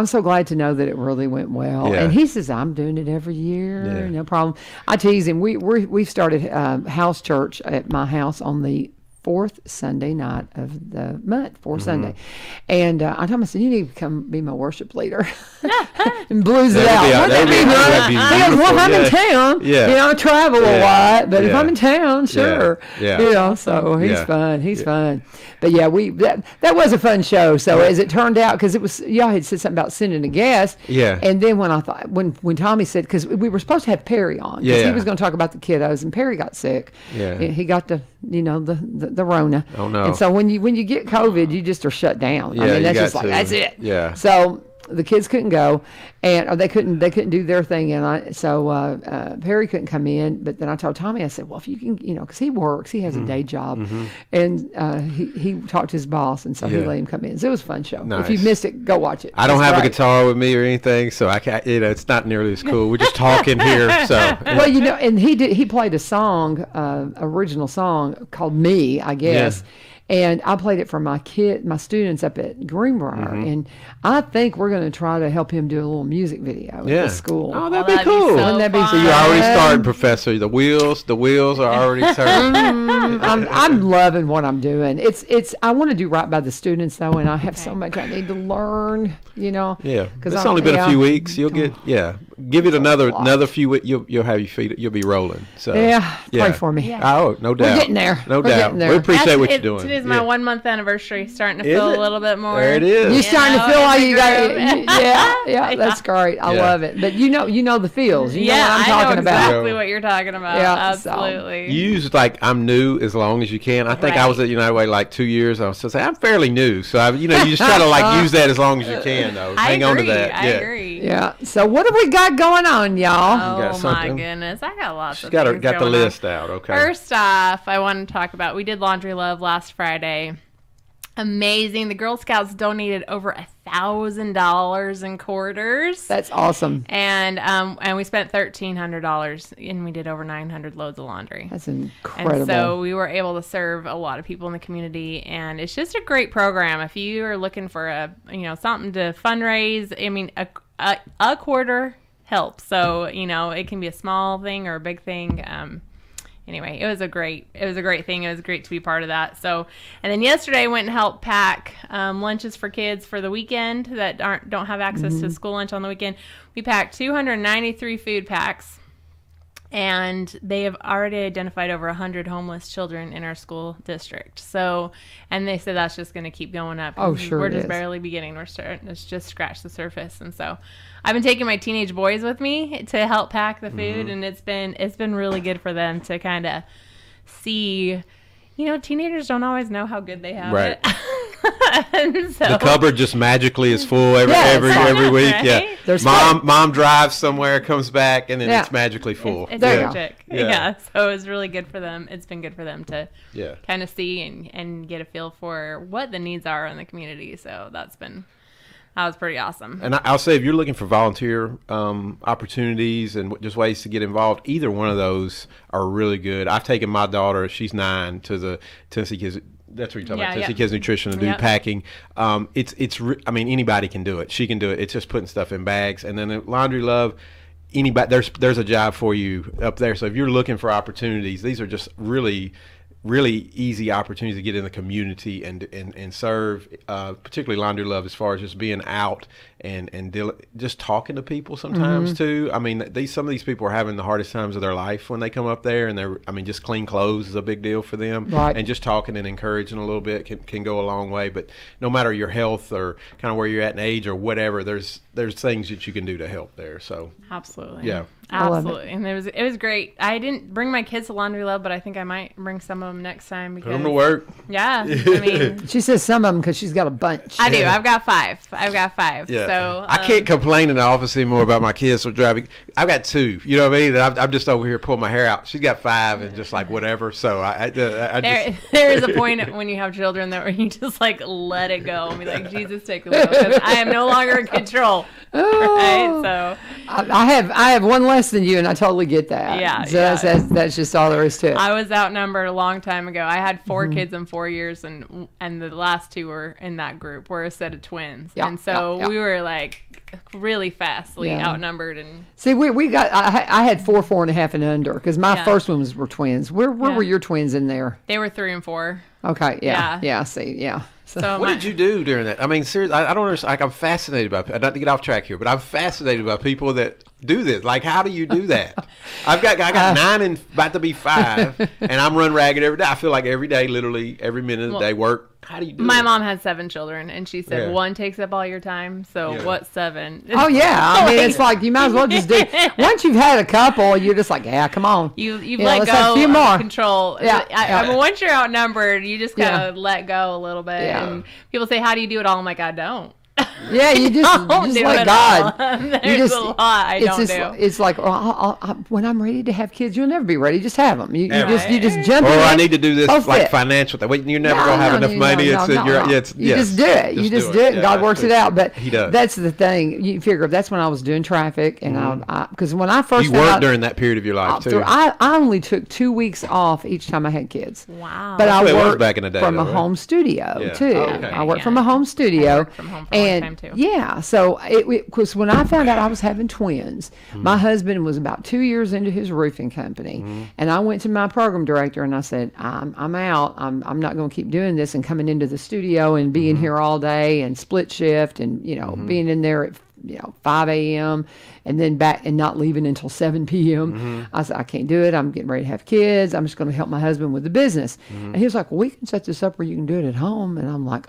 to know that it really went well. Yeah. And he says, I'm doing it every year. Yeah. No problem. I tease him. We've started house church at my house on the fourth Sunday night of the month, Sunday. And I told him, I said, you need to come be my worship leader. And blues it out. Wouldn't that be that'd be great? He goes, well, if I'm in town, Yeah. I travel a Yeah. lot, but if Yeah. I'm in town, sure. Yeah. So he's Yeah. fun. He's fun. But yeah, that was a fun show. So as it turned out, because it was, y'all had said something about sending a guest. Yeah. And then when Tommy said, because we were supposed to have Perry on, because Yeah. he was going to talk about the kiddos, and Perry got sick. Yeah. He got the Rona. Oh, no. And so when you get COVID, you just are shut down. I Yeah, mean, that's you just got like to. that's it. Yeah. So the kids couldn't go, or they couldn't do their thing, and so Perry couldn't come in. But then I told Tommy, I said, well, if you can, because he works, he has a day job, and he talked to his boss, and so he Yeah. let him come in. So it was a fun show. Nice. If you missed it, go watch it. I don't It's have a great. guitar with me or anything, so I can't. It's not nearly as cool. We're just talking here. So Well, and he played a song, original song called "Me," I guess. And I played it for my students up at Greenbrier, and I think we're going to try to help him do a little music video at the school. Oh, Oh, that'd be that'd be cool. so Wouldn't that be fun. So you're already fun? starting, Professor. The wheels are already turning. I'm loving what I'm doing. It's I want to do right by the students though, and I have so much I need to learn. Yeah, because it's only been a few weeks. You'll get Give it another few weeks. You'll have your feet. You'll be rolling. So pray for me. Yeah. Oh, no doubt. getting there. No We're doubt. getting there. We appreciate what you're Today's doing. my Yeah. 1 month anniversary. Starting to Is feel it? a little bit more. There it is. You're starting to feel in like the you got groove. yeah, that's great. I Yeah. love it. But you know the feels. You know Yeah, what I'm I know talking exactly about. what you're talking about. Yeah, so- Absolutely. Use I'm new as long as you can. I think I was Right. at United Way like 2 years. I was just saying I'm fairly new, so you just try to use that as long as you can. Though I hang agree. on to that. I Yeah. agree. Yeah. So what have we got going on, y'all? Oh got my something? goodness, I got lots She's of got things the going list on. out. Okay. First off, I want to talk about, we did Laundry Love last Friday. Amazing. The Girl Scouts donated over $1,000 in quarters. That's awesome. And we spent $1,300 and we did over 900 loads of laundry. That's incredible. And so we were able to serve a lot of people in the community, and it's just a great program. If you are looking for something to fundraise, I mean, a quarter helps. So it can be a small thing or a big thing. Anyway, it was a great thing. It was great to be part of that. So, and then yesterday I went and helped pack lunches for kids for the weekend that don't have access to school lunch on the weekend. We packed 293 food packs. And they have already identified over 100 homeless children in our school district. So, and they said that's just going to keep going up. Oh, sure We're it just is. barely beginning. We're starting to just scratch the surface. And so, I've been taking my teenage boys with me to help pack the food, and it's been really good for them to kind of see. Teenagers don't always know how good they have Right. it. And so, The cupboard just magically is full every Yes. week. Right? Yeah. There's Mom drives somewhere, comes back, and then Yeah. it's magically full. It's There you go. magic. Yeah. Yeah. So it was really good for them. It's been good for them to Yeah. kind of see and get a feel for what the needs are in the community. So that was pretty awesome. And I'll say, if you're looking for volunteer opportunities and just ways to get involved, either one of those are really good. I've taken my daughter, she's 9, to the Tennessee Kids. That's what you're talking about, Yeah, Tennessee yeah. Kids Nutrition, and do Yep. packing. I mean, anybody can do it. She can do it. It's just putting stuff in bags. And then at Laundry Love, anybody, there's a job for you up there. So if you're looking for opportunities, these are just really easy opportunities to get in the community and serve, particularly Laundry Love, as far as just being out and just talking to people sometimes too. I mean, some of these people are having the hardest times of their life when they come up there, and just clean clothes is a big deal for them. Right. And just talking and encouraging a little bit can go a long way. But no matter your health or kind of where you're at in age or whatever, there's things that you can do to help there. So Absolutely. Yeah. I love it. Absolutely. And it was great. I didn't bring my kids to Laundry Love, but I think I might bring some of them next time because put them to work. Yeah. I mean, She says some of them because she's got a bunch. I do. I've got 5. Yeah. So I can't complain in the office anymore about my kids for driving. I've got 2. You know what I mean? I'm just over here pulling my hair out. She's got 5 and just like whatever. So I just there is a point when you have children that where you just let it go and be like, Jesus, take the wheel, because I am no longer in control. Right? So I have one less than you, and I totally get that. Yeah, So yeah. That's just all there is to it. I was outnumbered a long time ago. I had 4 kids in 4 years, and the last 2 were in that group. We're a set of twins, Yeah, and so yeah. we were really fastly Yeah. outnumbered. And See, we got. I had 4, 4.5, and under because my Yeah. first ones were twins. Where Yeah. were your twins in there? they were 3 and 4. Okay, yeah. Yeah. See, yeah. So, So What my- did you do during that? I mean, seriously, I don't understand. I'm fascinated by. Not to get off track here, but I'm fascinated by people that do this. Like, how do you do that? I got 9 and about to be 5, and I'm run ragged every day. I feel like every day, literally every minute of the day, work, How do you do My it? mom has 7 children, and she said Yeah. 1 takes up all your time. So Yeah. what's 7? Oh yeah, I mean it's like you might as well just do. Once you've had a couple, you're just like, yeah, come on. You've Yeah, let let's have a go few of more. control. Yeah, yeah. I mean, once you're outnumbered, you just kind Yeah. of let go a little bit. Yeah. And people say, "How do you do it all?" I'm like, I don't. Yeah, you just Don't do let it God. all. You There's a lot I it's don't just, do. It's like when I'm ready to have kids, you'll never be ready. Just have them. You Never. just jump Or in. I need to do this Oh, like fit. financial. Wait, you're never No, gonna have no, enough no, money. no, It's no, you're, no. yeah, it's, You yes. just do it. You just do it. And Yeah, God that's works it true. out. But He does. that's the thing. You figure that's when I was doing traffic, and because when I first You found worked out- during that period of your life too. I only took 2 weeks off each time I had kids. Wow. But That's I the way it was worked back in the day, from a though, right? home studio Yeah. too. Oh, okay. I worked Yeah. from a home studio. I worked from home for a long and time, too. yeah, so because when I found out I was having twins, my husband was about 2 years into his roofing company, and I went to my program director and I said, I'm out. I'm not going to keep doing this and coming into the studio and being here all day and split shift and being in there at 5 a.m. and then back and not leaving until 7 p.m. I said, I can't do it. I'm getting ready to have kids. I'm just going to help my husband with the business. And he was like, well, we can set this up where you can do it at home. And I'm like,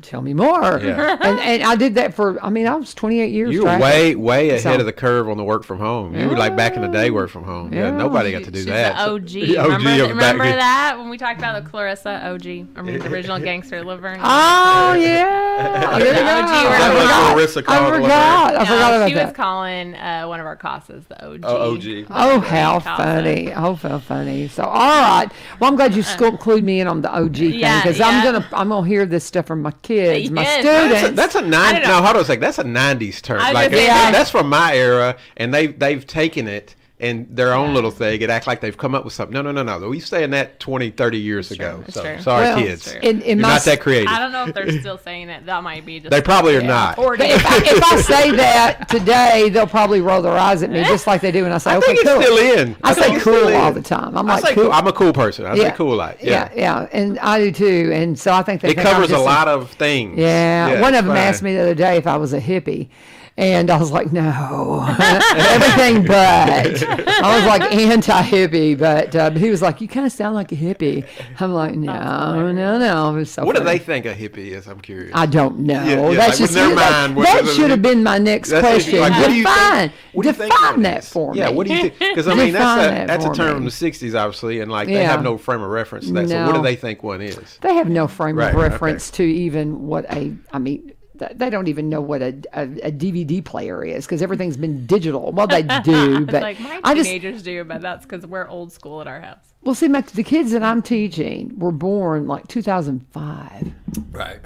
tell me more. Yeah. And I did that I was 28 years. You were traffic. way ahead So- of the curve on the work from home. You were like back in the day work from home. Yeah, Yeah. nobody got to do She's that. the OG. The OG remember of back remember then. that when we talked about the Clarissa OG? I mean, the original gangster Laverne. Oh, yeah. There you go. OG I were forgot. Clarissa called I Laverne. forgot. I forgot No, about she was that. calling one of our classes the OG. Oh, OG. Oh, how Casa. funny. Oh, how funny. So, all right. Well, I'm glad you include me in on the OG thing Yeah, because yeah. I'm gonna hear this stuff from my kids, my Yes. students. That's a I 90s. don't know. No, hold on a second. That's a 90s term. I was Like gonna say that's from my era, and they've taken it and their own little thing and act like they've come up with something. No. We saying that 20, 30 years That's ago. true. That's So true. sorry, Well, kids. true. in You're my not that creative. I don't know if they're still saying it. That might be just. They probably are not. But if I say that today, they'll probably roll their eyes at me just like they do when I say, I okay, think it's cool. still in. I say think it's cool still all in. the time. I'm I like, say cool. I'm a cool person. I say cool a lot. Yeah. yeah, and I do too. And so I think they It think I'm covers a just lot of things. Yeah, one it's of them fine. asked me the other day if I was a hippie. And I was like, no, everything but. I was like anti-hippie, but he was like, you kind of sound like a hippie. I'm like, no. It was so What do funny. they think a hippie is? I'm curious. I don't know. Yeah, That's like, just with their mind, what that does it should have mean? been my next That's question. like, what do you Define, think? What do you think define that that is? for me. Yeah, what do you think? Because I mean, Define that's that a for term me. from the '60s, obviously, and like they Yeah. have no frame of reference to that. So what No. do they think one is? They have no frame Right, of okay. reference to even what they don't even know what a DVD player is because everything's been digital. Well, they do, It's but like my I just teenagers do, but that's because we're old school at our house. well see the kids that I'm teaching were born like 2005. Right.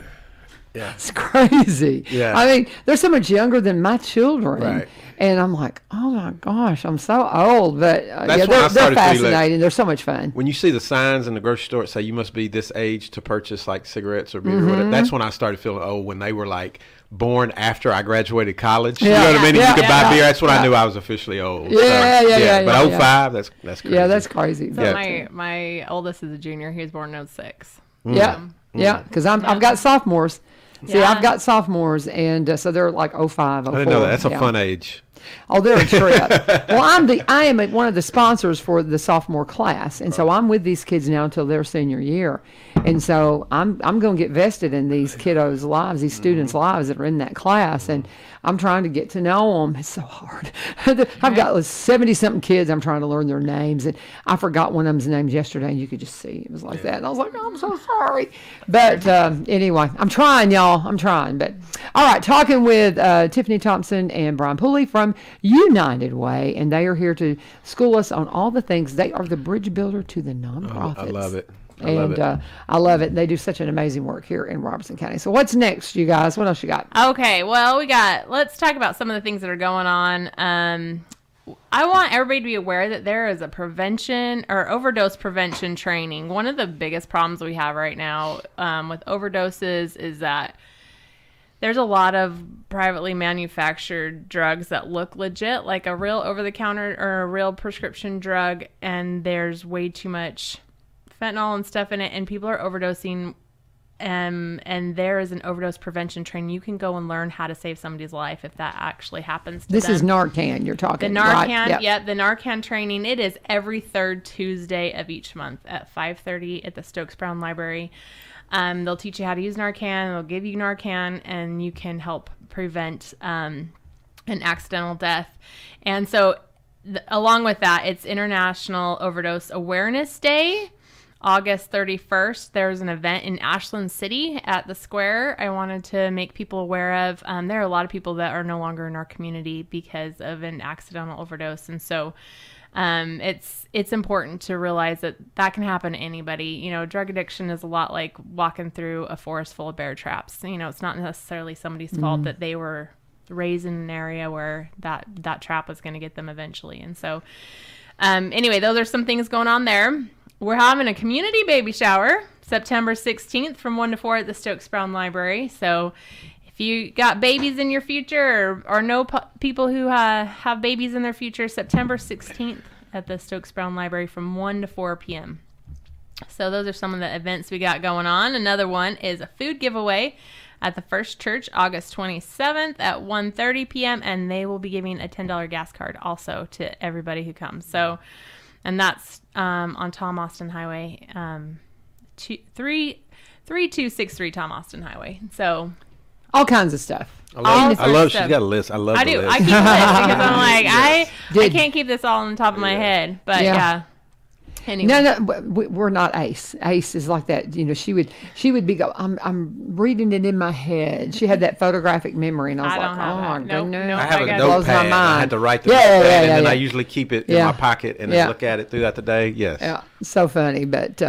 Yeah. It's crazy. Yeah. I mean, they're so much younger than my children. Right. And I'm like, oh my gosh, I'm so old. But That's yeah, when I they're started to be like- fascinating. They're so much fun. When you see the signs in the grocery store that say you must be this age to purchase like cigarettes or beer or Mm-hmm. whatever, that's when I started feeling old. When they were like born after I graduated college, you Yeah. know what I mean? And Yeah, you could yeah, buy beer. yeah. That's when I knew I was officially old. Yeah, yeah. But 05, that's crazy. Yeah, that's crazy. So Yeah. my oldest is a junior. He was born in 06. Yeah, yeah, because I've got sophomores. See, Yeah. I've got sophomores, and so they're like 05, 04. I didn't know that. That's a yeah. fun age. Oh, they're a trip. Well, I am one of the sponsors for the sophomore class, and so I'm with these kids now until their senior year, and so I'm going to get vested in these kiddos' lives, these students' lives that are in that class, and I'm trying to get to know them. It's so hard. I've got 70-something kids. I'm trying to learn their names, and I forgot one of them's names yesterday, and you could just see it was like that, and I was like, oh, I'm so sorry. But anyway, I'm trying, y'all. I'm trying. But all right, talking with Tiffany Thompson and Brian Pulley from United Way, and they are here to school us on all the things. They are the bridge builder to the nonprofits. I love it. I love And it. I love it. They do such an amazing work here in Robertson County. So what's next, you guys? What else you got? Okay, well, let's talk about some of the things that are going on. I want everybody to be aware that there is a prevention or overdose prevention training. One of the biggest problems we have right now with overdoses is that there's a lot of privately manufactured drugs that look legit, like a real over-the-counter or a real prescription drug, and there's way too much fentanyl and stuff in it, and people are overdosing. And there is an overdose prevention training. You can go and learn how to save somebody's life if that actually happens to This them. is Narcan you're The talking. Narcan, right? Yep. yeah, the Narcan training. It is every third Tuesday of each month at 5:30 at the Stokes Brown Library. They'll teach you how to use Narcan. They'll give you Narcan, and you can help prevent an accidental death. And so along with that, it's International Overdose Awareness Day. August 31st, there's an event in Ashland City at the Square I wanted to make people aware of. There are a lot of people that are no longer in our community because of an accidental overdose. And so it's important to realize that can happen to anybody. Drug addiction is a lot like walking through a forest full of bear traps. It's not necessarily somebody's fault that they were raised in an area where that trap was going to get them eventually. And so anyway, those are some things going on there. We're having a community baby shower September 16th from 1 to 4 at the Stokes Brown Library. So if you got babies in your future or know people who have babies in their future, September 16th at the Stokes Brown Library from 1 to 4 p.m. So those are some of the events we got going on. Another one is a food giveaway at the First Church, August 27th at 1:30 p.m. And they will be giving a $10 gas card also to everybody who comes. So, and that's on Tom Austin Highway, 3263 Tom Austin Highway. So all kinds of stuff. I love she's got a list. I love I the do. list. I keep a list because I'm like, I Did- can't keep this all on the top of my head. But yeah. Anyway. No, we're not Ace. Ace is like that. She would be go. I'm reading it in my head. She had that photographic memory, and I was I don't have oh, that. Nope, goodness. nope. I have I a got- blows my notepad. I mind. had to write the Yeah, notepad, yeah, and then yeah. I usually keep it in Yeah. my pocket and Yeah. then look at it throughout the day. Yes. Yeah, so funny, but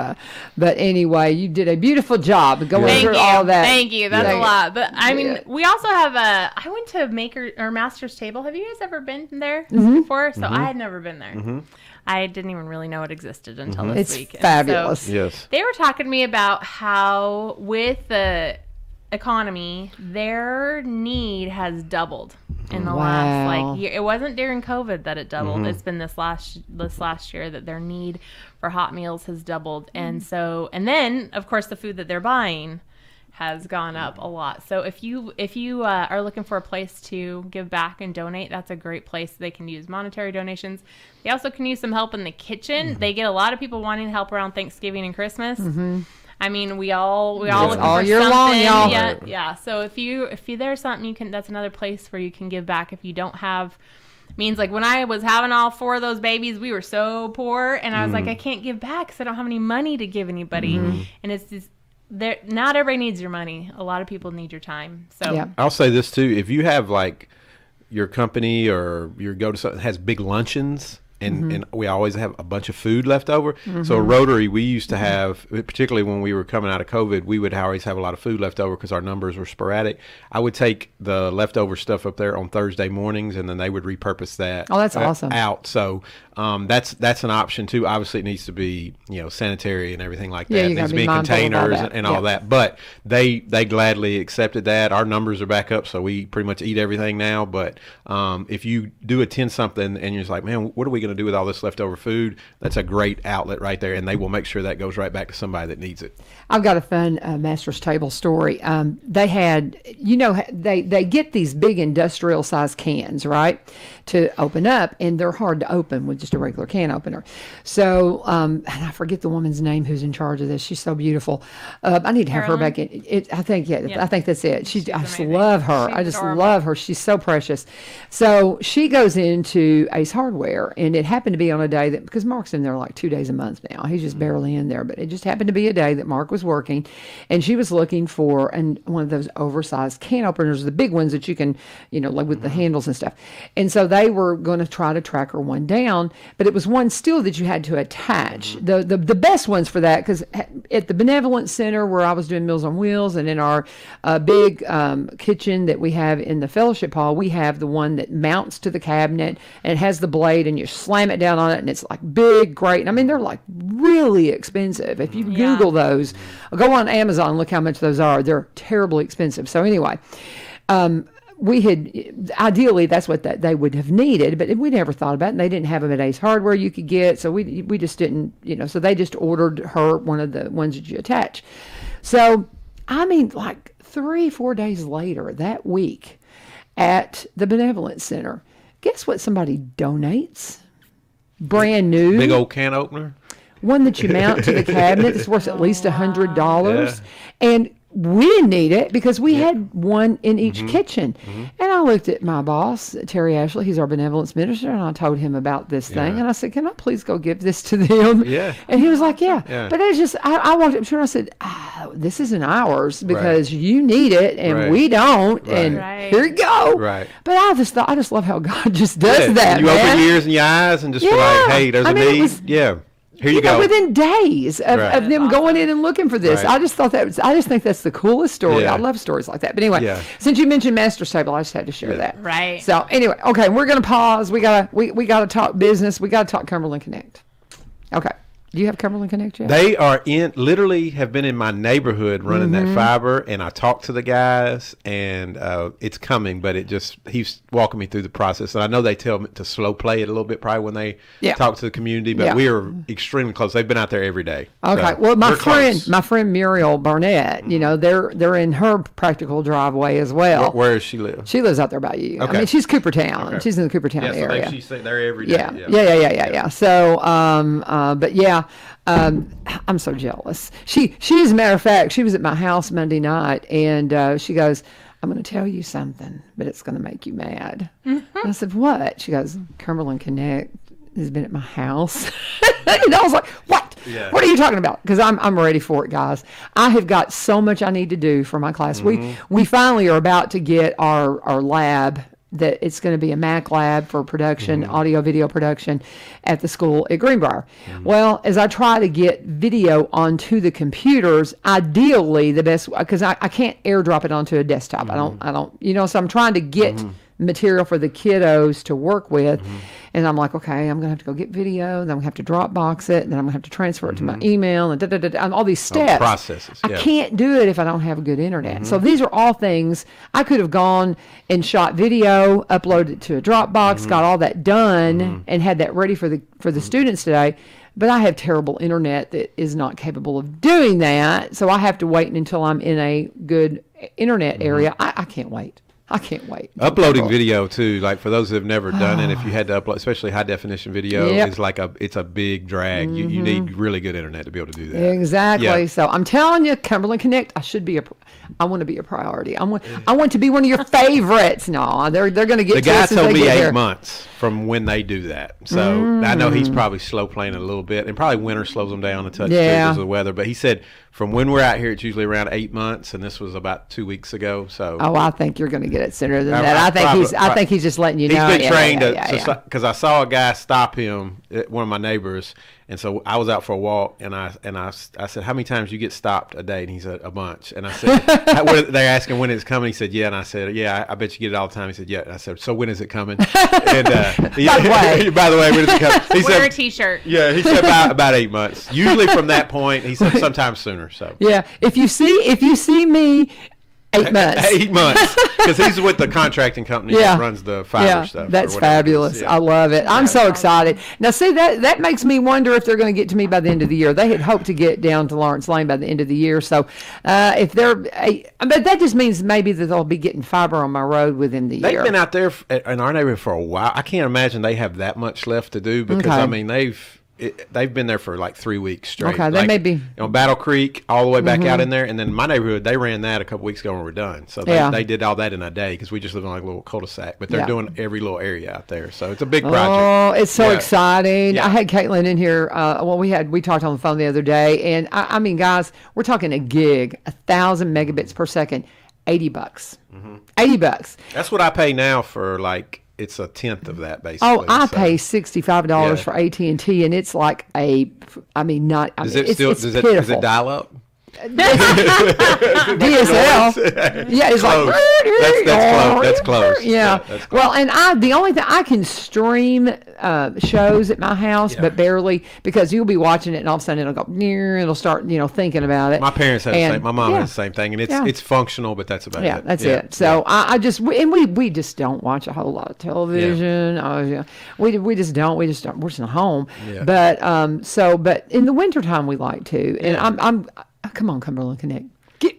anyway, you did a beautiful job going Thank through you. all that. Thank you. That's Yeah. a lot. But I mean, Yeah. we also have I went to Master's Table. Have you guys ever been there before? So I had never been there. I didn't even really know it existed until this It's week. And fabulous. so Yes. they were talking to me about how with the economy, their need has doubled in the last year. It wasn't during COVID that it doubled. It's been this last year that their need for hot meals has doubled. And so, and then of course the food that they're buying has gone up a lot. So if you are looking for a place to give back and donate, that's a great place. They can use monetary donations. They also can use some help in the kitchen. They get a lot of people wanting to help around Thanksgiving and Christmas. I mean, we all looking all for year something. long, y'all. Yeah. So if there's something you can, that's another place where you can give back. If you don't have means, like when I was having all 4 of those babies, we were so poor, and I was like, I can't give back because I don't have any money to give anybody. And it's just not everybody needs your money. A lot of people need your time. So Yeah. I'll say this too: if you have like your company or you go to something that has big luncheons, and we always have a bunch of food left over. So Rotary, we used to have, particularly when we were coming out of COVID, we would always have a lot of food left over because our numbers were sporadic. I would take the leftover stuff up there on Thursday mornings, and then they would repurpose that. Oh, that's awesome. Out. So that's an option too. Obviously, it needs to be sanitary and everything like that. Yeah, It you needs gotta to be be in mindful of all containers that. and all Yep. that. But they gladly accepted that. Our numbers are back up, so we pretty much eat everything now. But if you do attend something and you're just like, man, what are we going to do with all this leftover food? That's a great outlet right there, and they will make sure that goes right back to somebody that needs it. I've got a fun Master's Table story. They had, they get these big industrial size cans, right, to open up, and they're hard to open with just a regular can opener. So, and I forget the woman's name who's in charge of this. She's so beautiful. I need to have her back in. I think that's it. I just amazing. love her. She's I just adorable. love her. She's so precious. So she goes into Ace Hardware, and it happened to be on a day that, because Mark's in there like 2 days a month now. He's just barely in there, but it just happened to be a day that Mark was working, and she was looking for one of those oversized can openers, the big ones that you can, like with the handles and stuff. And so they were going to try to track her one down, but it was one still that you had to attach. The best ones for that, because at the Benevolent Center where I was doing Meals on Wheels, and in our big kitchen that we have in the fellowship hall, we have the one that mounts to the cabinet and it has the blade, and you slam it down on it, and it's like big, great. And I mean, they're like really expensive. If you Google those, go on Amazon and look how much those are. They're terribly expensive. So anyway, we had, ideally that's what they would have needed, but we never thought about it, and they didn't have them at Ace Hardware you could get, so we just didn't, so they just ordered her one of the ones that you attach. So I mean, like 3-4 days later that week at the Benevolent Center, guess what somebody donates? Brand new. Big old can opener. one that you mount to the cabinet that's worth at least $100. Yeah. And we didn't need it because we had one in each Mm-hmm. kitchen. And I looked at my boss, Terry Atchley, he's our benevolence minister, and I told him about this thing. And I said, can I please go give this to them? Yeah. And he was like, yeah. Yeah. But it's just, I walked up to her and I said, this isn't ours because you need it and Right. we don't. And Right. here you go. Right. But I just love how God just does that, You man. open your ears and your eyes and just be Yeah. like, hey, there's I a mean, it need. was- Yeah. Here you know, go. within days of Right. them going in and looking for this. Right. I just thought I just think that's the coolest story. Yeah. I love stories like that. But anyway, Yeah. since you mentioned Master's Table, I just had to share that. Right. So anyway, okay, we're gonna pause. We gotta talk business. We gotta talk Cumberland Connect. Okay. Do you have Cumberland Connect yet? They are literally have been in my neighborhood running Mm-hmm. that fiber, and I talked to the guys, and it's coming, but he's walking me through the process. And I know they tell me to slow play it a little bit probably when they Yeah. talk to the community, but Yeah. we are extremely close. They've been out there every day. Okay. So Well, we're close. my friend Muriel Barnett, they're in her practical driveway as well. Where does she live? She lives out there by you. I Okay. mean, she's Coopertown. Okay. She's in the Coopertown Yeah, so area. she's there every day. Yeah. So, but yeah, I'm so jealous. She, as a matter of fact, she was at my house Monday night, and she goes, "I'm going to tell you something, but it's going to make you mad." And I said, "What?" She goes, "Cumberland Connect has been at my house." And I was like, "What? Yeah. What are you talking about?" Because I'm ready for it, guys. I have got so much I need to do for my class. We finally are about to get our lab. That it's going to be a Mac lab for production, audio video production at the school at Greenbrier. Well, as I try to get video onto the computers, ideally the best, because I can't airdrop it onto a desktop. I don't, so I'm trying to get material for the kiddos to work with. And I'm like, okay, I'm going to have to go get video, then I'm going to have to Dropbox it, and then I'm going to have to transfer it to my email, and and all these steps. processes, I yeah. can't do it if I don't have a good internet. So these are all things I could have gone and shot video, uploaded it to a Dropbox, got all that done, and had that ready for the students today. But I have terrible internet that is not capable of doing that. So I have to wait until I'm in a good internet area. I can't wait. I can't wait. Uploading video too, like for those who have never done it, if you had to upload, especially high definition video, Yep. is like it's a big drag. You need really good internet to be able to do that. Exactly. Yeah. So I'm telling you, Cumberland Connect, I want to be a priority. I want to be one of your favorites. No, they're going to get The to guy us as told they me get 8 there. months from when they do that. So I know he's probably slow playing a little bit, and probably winter slows them down a touch too Yeah. because of the weather. But he said from when we're out here, it's usually around 8 months, and this was about 2 weeks ago. So Oh, I think you're going to get it sooner than I- that. I I think he's just letting you he's know. been Yeah, trained yeah. because I saw a guy stop him, one of my neighbors, and so I was out for a walk, and I said, "How many times you get stopped a day?" And he said, "A bunch." And I said, "They're asking when it's coming." He said, "Yeah." And I said, "Yeah, I bet you get it all the time." He said, "Yeah." And I said, "So when is it coming?" And by the way, when is it coming? He Wear a said, t-shirt. "Yeah." He said about 8 months. Usually from that point, he said sometimes sooner. So Yeah. If you see me, 8 months. 8 months, because he's with the contracting company Yeah. that runs the fiber stuff. or That's whatever it is. fabulous. Yeah. I love it. I'm so excited. Now, see, that makes me wonder if they're going to get to me by the end of the year. They had hoped to get down to Lawrence Lane by the end of the year. So, if but that just means maybe that they'll be getting fiber on my road within the They've year. been out there in our neighborhood for a while. I can't imagine they have that much left to do because Okay. I mean they've been there for like 3 weeks straight. Okay, they like, may be- Battle Creek all the way back out in there, and then my neighborhood they ran that a couple weeks ago and we're done. So they did all that in a day because we just live in like a little cul-de-sac. But they're Yeah. doing every little area out there, so it's a big project. Oh, it's so Yeah. exciting. Yeah. I had Caitlin in here. We talked on the phone the other day, and I mean, guys, we're talking a gig, 1,000 megabits per second, $80. $80. That's what I pay now for like. It's a tenth of that basically. Oh, I so. pay $65 Yeah. for AT&T, and it's like not. Does it it's, still? it's Does it pitiful. dial up? DSL. Yeah, it's Close. like That's close. Yeah. Yeah, that's close. Well, and the only thing I can stream shows at my house, but barely, because you'll be watching it and all of a sudden it'll go near. It'll start thinking about it. My parents had the And, same. My mom yeah. had the same thing, and it's Yeah. it's functional, but that's about Yeah, it. that's it. So I just we just don't watch a whole lot of television. We just don't. We're just not home. Yeah. But but in the wintertime we like to. And I'm come on, Cumberland Connect.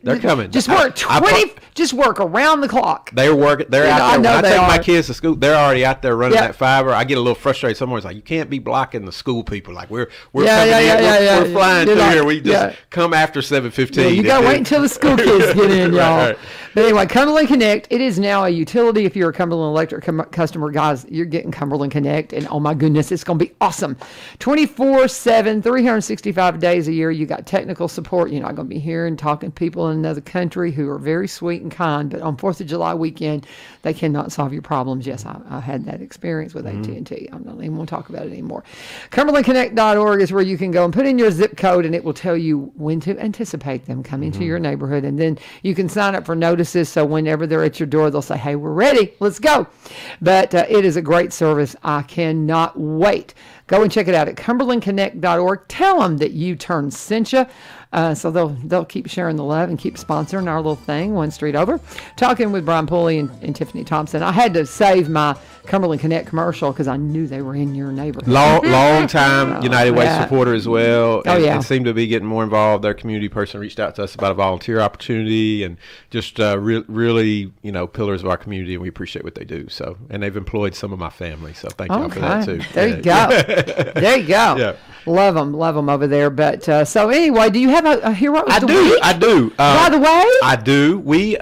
They're coming. Just work 20. Just work around the clock. They're working. They're out there. When I take my kids to school, they're already out there running that fiber. I get a little frustrated. Someone's like, "You can't be blocking the school people. Like we're coming in. We're flying through here. We just come after 7:15. You gotta wait until the school kids get in, y'all." Right. But anyway, Cumberland Connect. It is now a utility. If you're a Cumberland Electric customer, guys, you're getting Cumberland Connect, and oh my goodness, it's gonna be awesome. 24/7, 365 days a year. You got technical support. You're not gonna be hearing talking to people in another country who are very sweet and kind, but on 4th of July weekend, they cannot solve your problems. Yes, I had that experience with AT&T. I don't even want to talk about it anymore. CumberlandConnect.org is where you can go and put in your zip code, and it will tell you when to anticipate them coming to your neighborhood. And then you can sign up for notices, so whenever they're at your door, they'll say, "Hey, we're ready. Let's go." But it is a great service. I cannot wait. Go and check it out at CumberlandConnect.org. Tell them that U-Turn sent you. So they'll keep sharing the love and keep sponsoring our little thing one street over. Talking with Brian Pulley and Tiffany Thompson. I had to save my Cumberland Connect commercial because I knew they were in your neighborhood. Long time United Way supporter as well. And seemed to be getting more involved. Their community person reached out to us about a volunteer opportunity and just really, pillars of our community, and we appreciate what they do. So, and they've employed some of my family. So thank y'all for that too. There you go. There you go. Yeah. Love them over there. But so anyway, do you have a hero of the week? I do. By the way, I do. We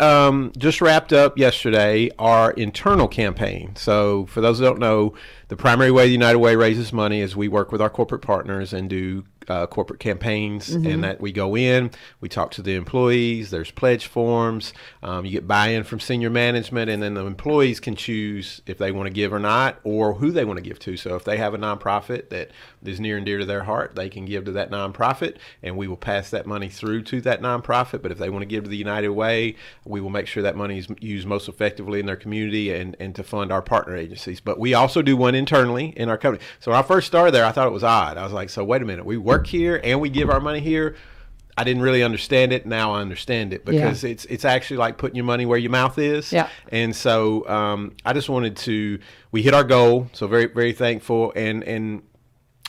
just wrapped up yesterday our internal campaign. So for those who don't know, the primary way the United Way raises money is we work with our corporate partners and do corporate campaigns, and that we go in, we talk to the employees, there's pledge forms, you get buy-in from senior management, and then the employees can choose if they want to give or not, or who they want to give to. So if they have a nonprofit that is near and dear to their heart, they can give to that nonprofit, and we will pass that money through to that nonprofit. But if they want to give to the United Way, we will make sure that money is used most effectively in their community and to fund our partner agencies. But we also do one internally in our company. So when I first started there, I thought it was odd. I was like, so wait a minute, we work here and we give our money here. I didn't really understand it. Now I understand it because it's actually like putting your money where your mouth is. Yeah. And so I just wanted we hit our goal. So very, very thankful. And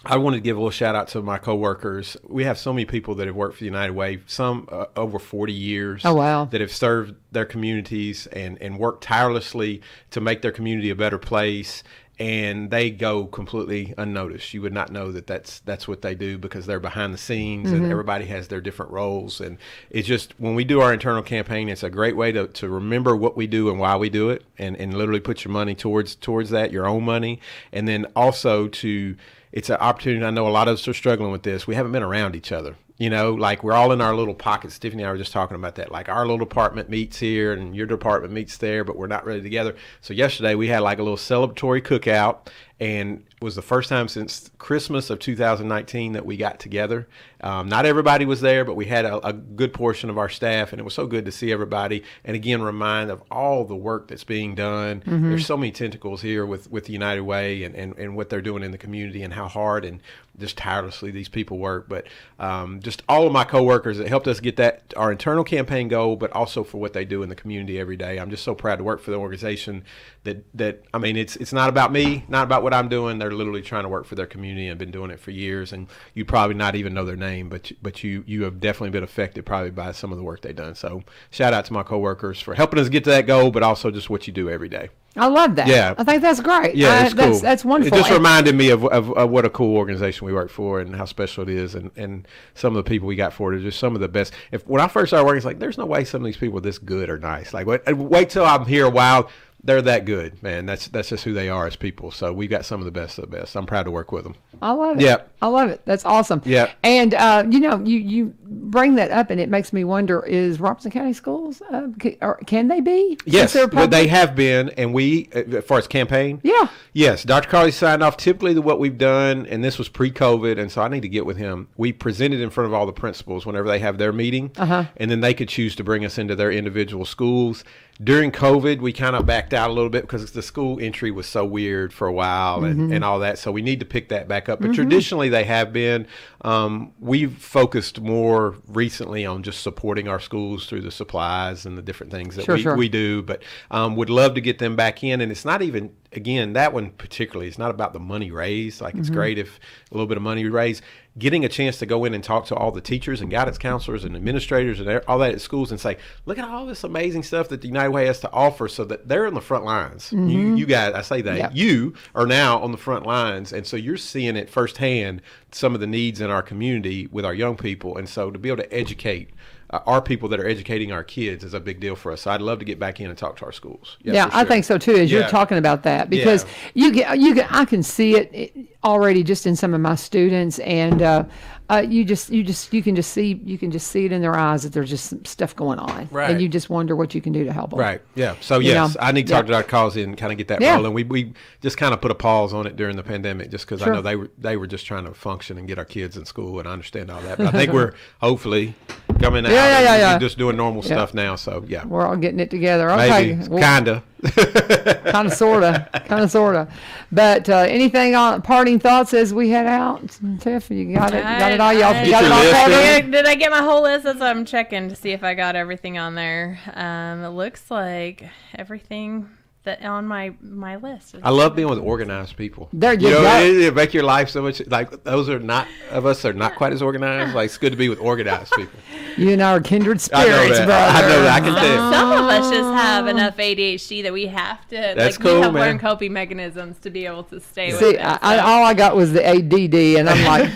I wanted to give a little shout out to my coworkers. We have so many people that have worked for the United Way, some over 40 years. Oh, wow. That have served their communities and worked tirelessly to make their community a better place. And they go completely unnoticed. You would not know that that's what they do because they're behind the scenes and everybody has their different roles. And it's just, when we do our internal campaign, it's a great way to remember what we do and why we do it, and literally put your money towards that, your own money. And then also it's an opportunity. I know a lot of us are struggling with this. We haven't been around each other. Like we're all in our little pockets. Tiffany and I were just talking about that. Like our little department meets here and your department meets there, but we're not really together. So yesterday we had like a little celebratory cookout, and it was the first time since Christmas of 2019 that we got together. Not everybody was there, but we had a good portion of our staff, and it was so good to see everybody. And again, remind of all the work that's being done. There's so many tentacles here with the United Way and what they're doing in the community and how hard and just tirelessly these people work. But just all of my coworkers that helped us get our internal campaign goal, but also for what they do in the community every day. I'm just so proud to work for the organization that I mean, it's not about me, not about what I'm doing. They're literally trying to work for their community and been doing it for years. And you probably not even know their name, but you have definitely been affected probably by some of the work they've done. So shout out to my coworkers for helping us get to that goal, but also just what you do every day. I love that. Yeah. I think that's great. Yeah, it's cool. That's wonderful. It just reminded me of what a cool organization we work for and how special it is, and some of the people we got for it are just some of the best. When I first started working, it's like, there's no way some of these people are this good or nice. Like, wait till I'm here a while. They're that good, man. That's just who they are as people. So we've got some of the best of the best. I'm proud to work with them. I love it. Yeah. I love it. That's awesome. Yeah. And, you bring that up, and it makes me wonder, is Robertson County Schools, can they be? Yes, but they have been. And we, as far as campaign. Yeah. Yes. Dr. Carly signed off. Typically what we've done, and this was pre-COVID, and so I need to get with him. We presented in front of all the principals whenever they have their meeting. And then they could choose to bring us into their individual schools. During COVID, we kind of backed out a little bit because the school entry was so weird for a while and all that. So we need to pick that back up. But traditionally, they have been. We've focused more recently on just supporting our schools through the supplies and the different things that we do. But would love to get them back in. And it's not even, again, that one particularly, it's not about the money raised. Like, it's great if a little bit of money raised. getting a chance to go in and talk to all the teachers and guidance counselors and administrators and all that at schools and say, look at all this amazing stuff that the United Way has to offer, so that they're in the front lines. You guys, I say that, Yep. you are now on the front lines. And so you're seeing it firsthand, some of the needs in our community with our young people. And so to be able to educate our people that are educating our kids is a big deal for us. So I'd love to get back in and talk to our schools. Yeah, for I sure. think so too. As you're Yeah. talking about that, because I can see it already just in some of my students, and you can just see it in their eyes that there's just some stuff going on, Right. and you just wonder what you can do to help them. Right. Yeah. So You yes, know, I need to talk yeah. to Dr. Causey and kind of get that Yeah. rolling. We just kind of put a pause on it during the pandemic, just because Sure. I know they were just trying to function and get our kids in school, and I understand all that. But I think we're hopefully coming out and just doing normal stuff now. So yeah, We're all getting it together. Okay, maybe well, kinda. kind of, sorta. But anything on parting thoughts as we head out, Tiff? You got it. Got it all. Y'all I- got it your all list covered. in. Did I get my whole list? That's what I'm checking to see if I got everything on there. It looks like everything that on my list. I love being with organized people. There you know, go. it make your life so much like those are not of us are not quite as organized. Like it's good to be with organized people. You and I are kindred I know spirits, that. brother. I know that. I can tell. Some of us just have enough ADHD that we have to. That's we cool, have man. learned coping mechanisms to be able to stay with See, it. all I got was the ADD, and I'm like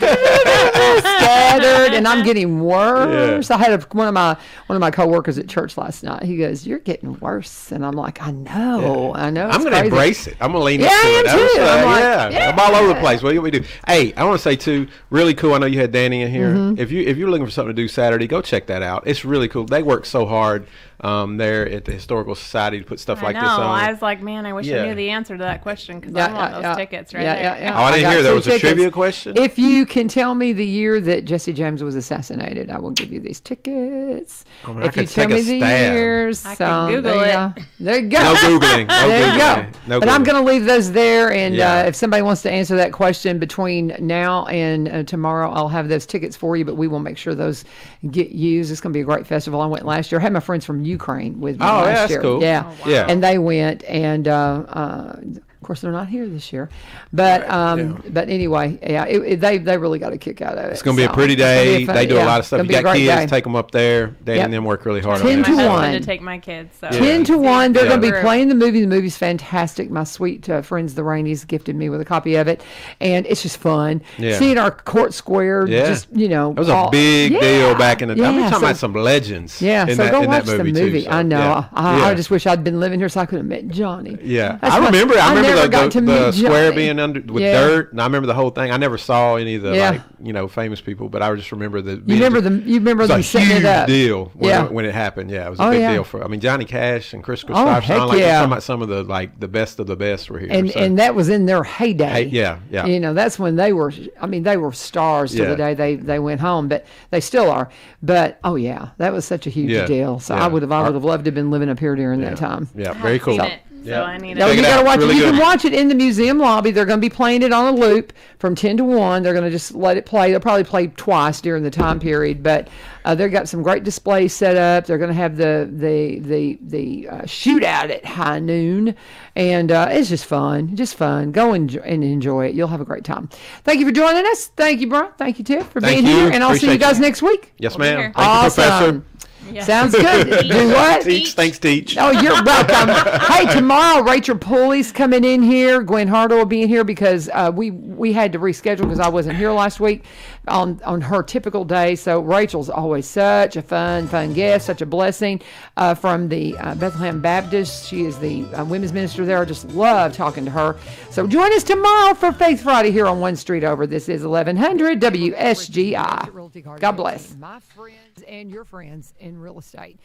scattered, and I'm getting worse. Yeah. I had one of my coworkers at church last night. He goes, "You're getting worse," and I'm like, "I know, I know." I'm it's going to crazy." embrace it. I'm going to lean Yeah, into I it. am too. I'm like, yeah, I'm all over the place. What do we do? Hey, I want to say too, really cool. I know you had Danny in here. Mm-hmm. If you're looking for something to do Saturday, go check that out. It's really cool. They work so hard there at the Historical Society to put stuff I like know. this on. I was like, man, I wish Yeah. I knew the answer to that question because Yeah, I want those tickets right there. yeah. Oh, I didn't got hear there 2 was a tickets. trivia question. If you can tell me the year that Jesse James was assassinated, I will give you these tickets. I mean, I If you could tell take me a the stab. years, I can Google there you it. go. There you go. No Googling. No There you Googling. go. No But I'm Googling. going to leave those there, and Yeah. if somebody wants to answer that question between now and tomorrow, I'll have those tickets for you. But we will make sure those get used. It's going to be a great festival. I went last year. I had my friends from Ukraine with me Oh, yeah, last that's year. cool. Yeah, Oh, wow. Yeah. and they went, and of course they're not here this year. But but anyway, yeah, they really got a kick out of it. It's going to be a So, pretty it's gonna be day. fun- They do yeah, a lot of stuff. gonna You be a got great kids, day. take them up there. Dan Yep. and them work really hard 10 on to that. My 1. husband to take my kids. So. 10 to 1. They're going to be Yeah. playing the movie. The movie's fantastic. My sweet friends, the Rainies, gifted me with a copy of it. And it's just fun. Yeah. Seeing our court square, Yeah. just, you know. It was a big deal back in the day. I'm Yeah, talking so- about some legends. Yeah, in so that, go in watch that the movie. movie. Too, so, I know. yeah. I Yeah. just wish I'd been living here so I could have met Johnny. Yeah, That's I my- remember. I never remember got to the meet square Johnny. being under with Yeah. dirt, and I remember the whole thing. I never saw any of the Yeah. famous people, but I just remember the. You remember them? You remember It them was a setting huge it up? deal when, Yeah. when it happened. Yeah, it was a Oh, big yeah. deal for. I mean, Johnny Cash and Chris Oh, Christopherson. heck Like yeah. you're talking about some of the best of the best were here. And so. and that was in their heyday. Hey, yeah. You know, that's when they were. I mean, they were stars till the Yeah. day they went home, but they still are. But oh yeah, that was such a huge Yeah. deal. So Yeah. I would have loved to have been living up here during yeah. that time. Yeah, I very haven't cool. seen it, so I need No, to. Check you it got to out. watch Really it. You good. can watch it in the museum lobby. They're going to be playing it on a loop from 10 to 1. They're going to just let it play. They'll probably play twice during the time period, but they've got some great displays set up. They're going to have the shootout at high noon, and it's just fun. Just fun. Go and enjoy it. You'll have a great time. Thank you for joining us. Thank you, Brian. Thank you, Tiff, for Thank being you. here, and I'll see you Appreciate guys you. next week. Yes, We'll be ma'am. here. Thank you, Professor. Awesome. Yeah. Sounds good. Do what? Teach. Thanks, teach. Oh, you're welcome. Hey, tomorrow Rachel Pulley's coming in here. Gwen Harder will be in here because we had to reschedule because I wasn't here last week on her typical day. So Rachel's always such a fun guest, such a blessing from the Bethlehem Baptist. She is the women's minister there. I just love talking to her. So join us tomorrow for Faith Friday here on 1 Street Over. This is 1100 WSGI. God bless. My friends and your friends in real estate.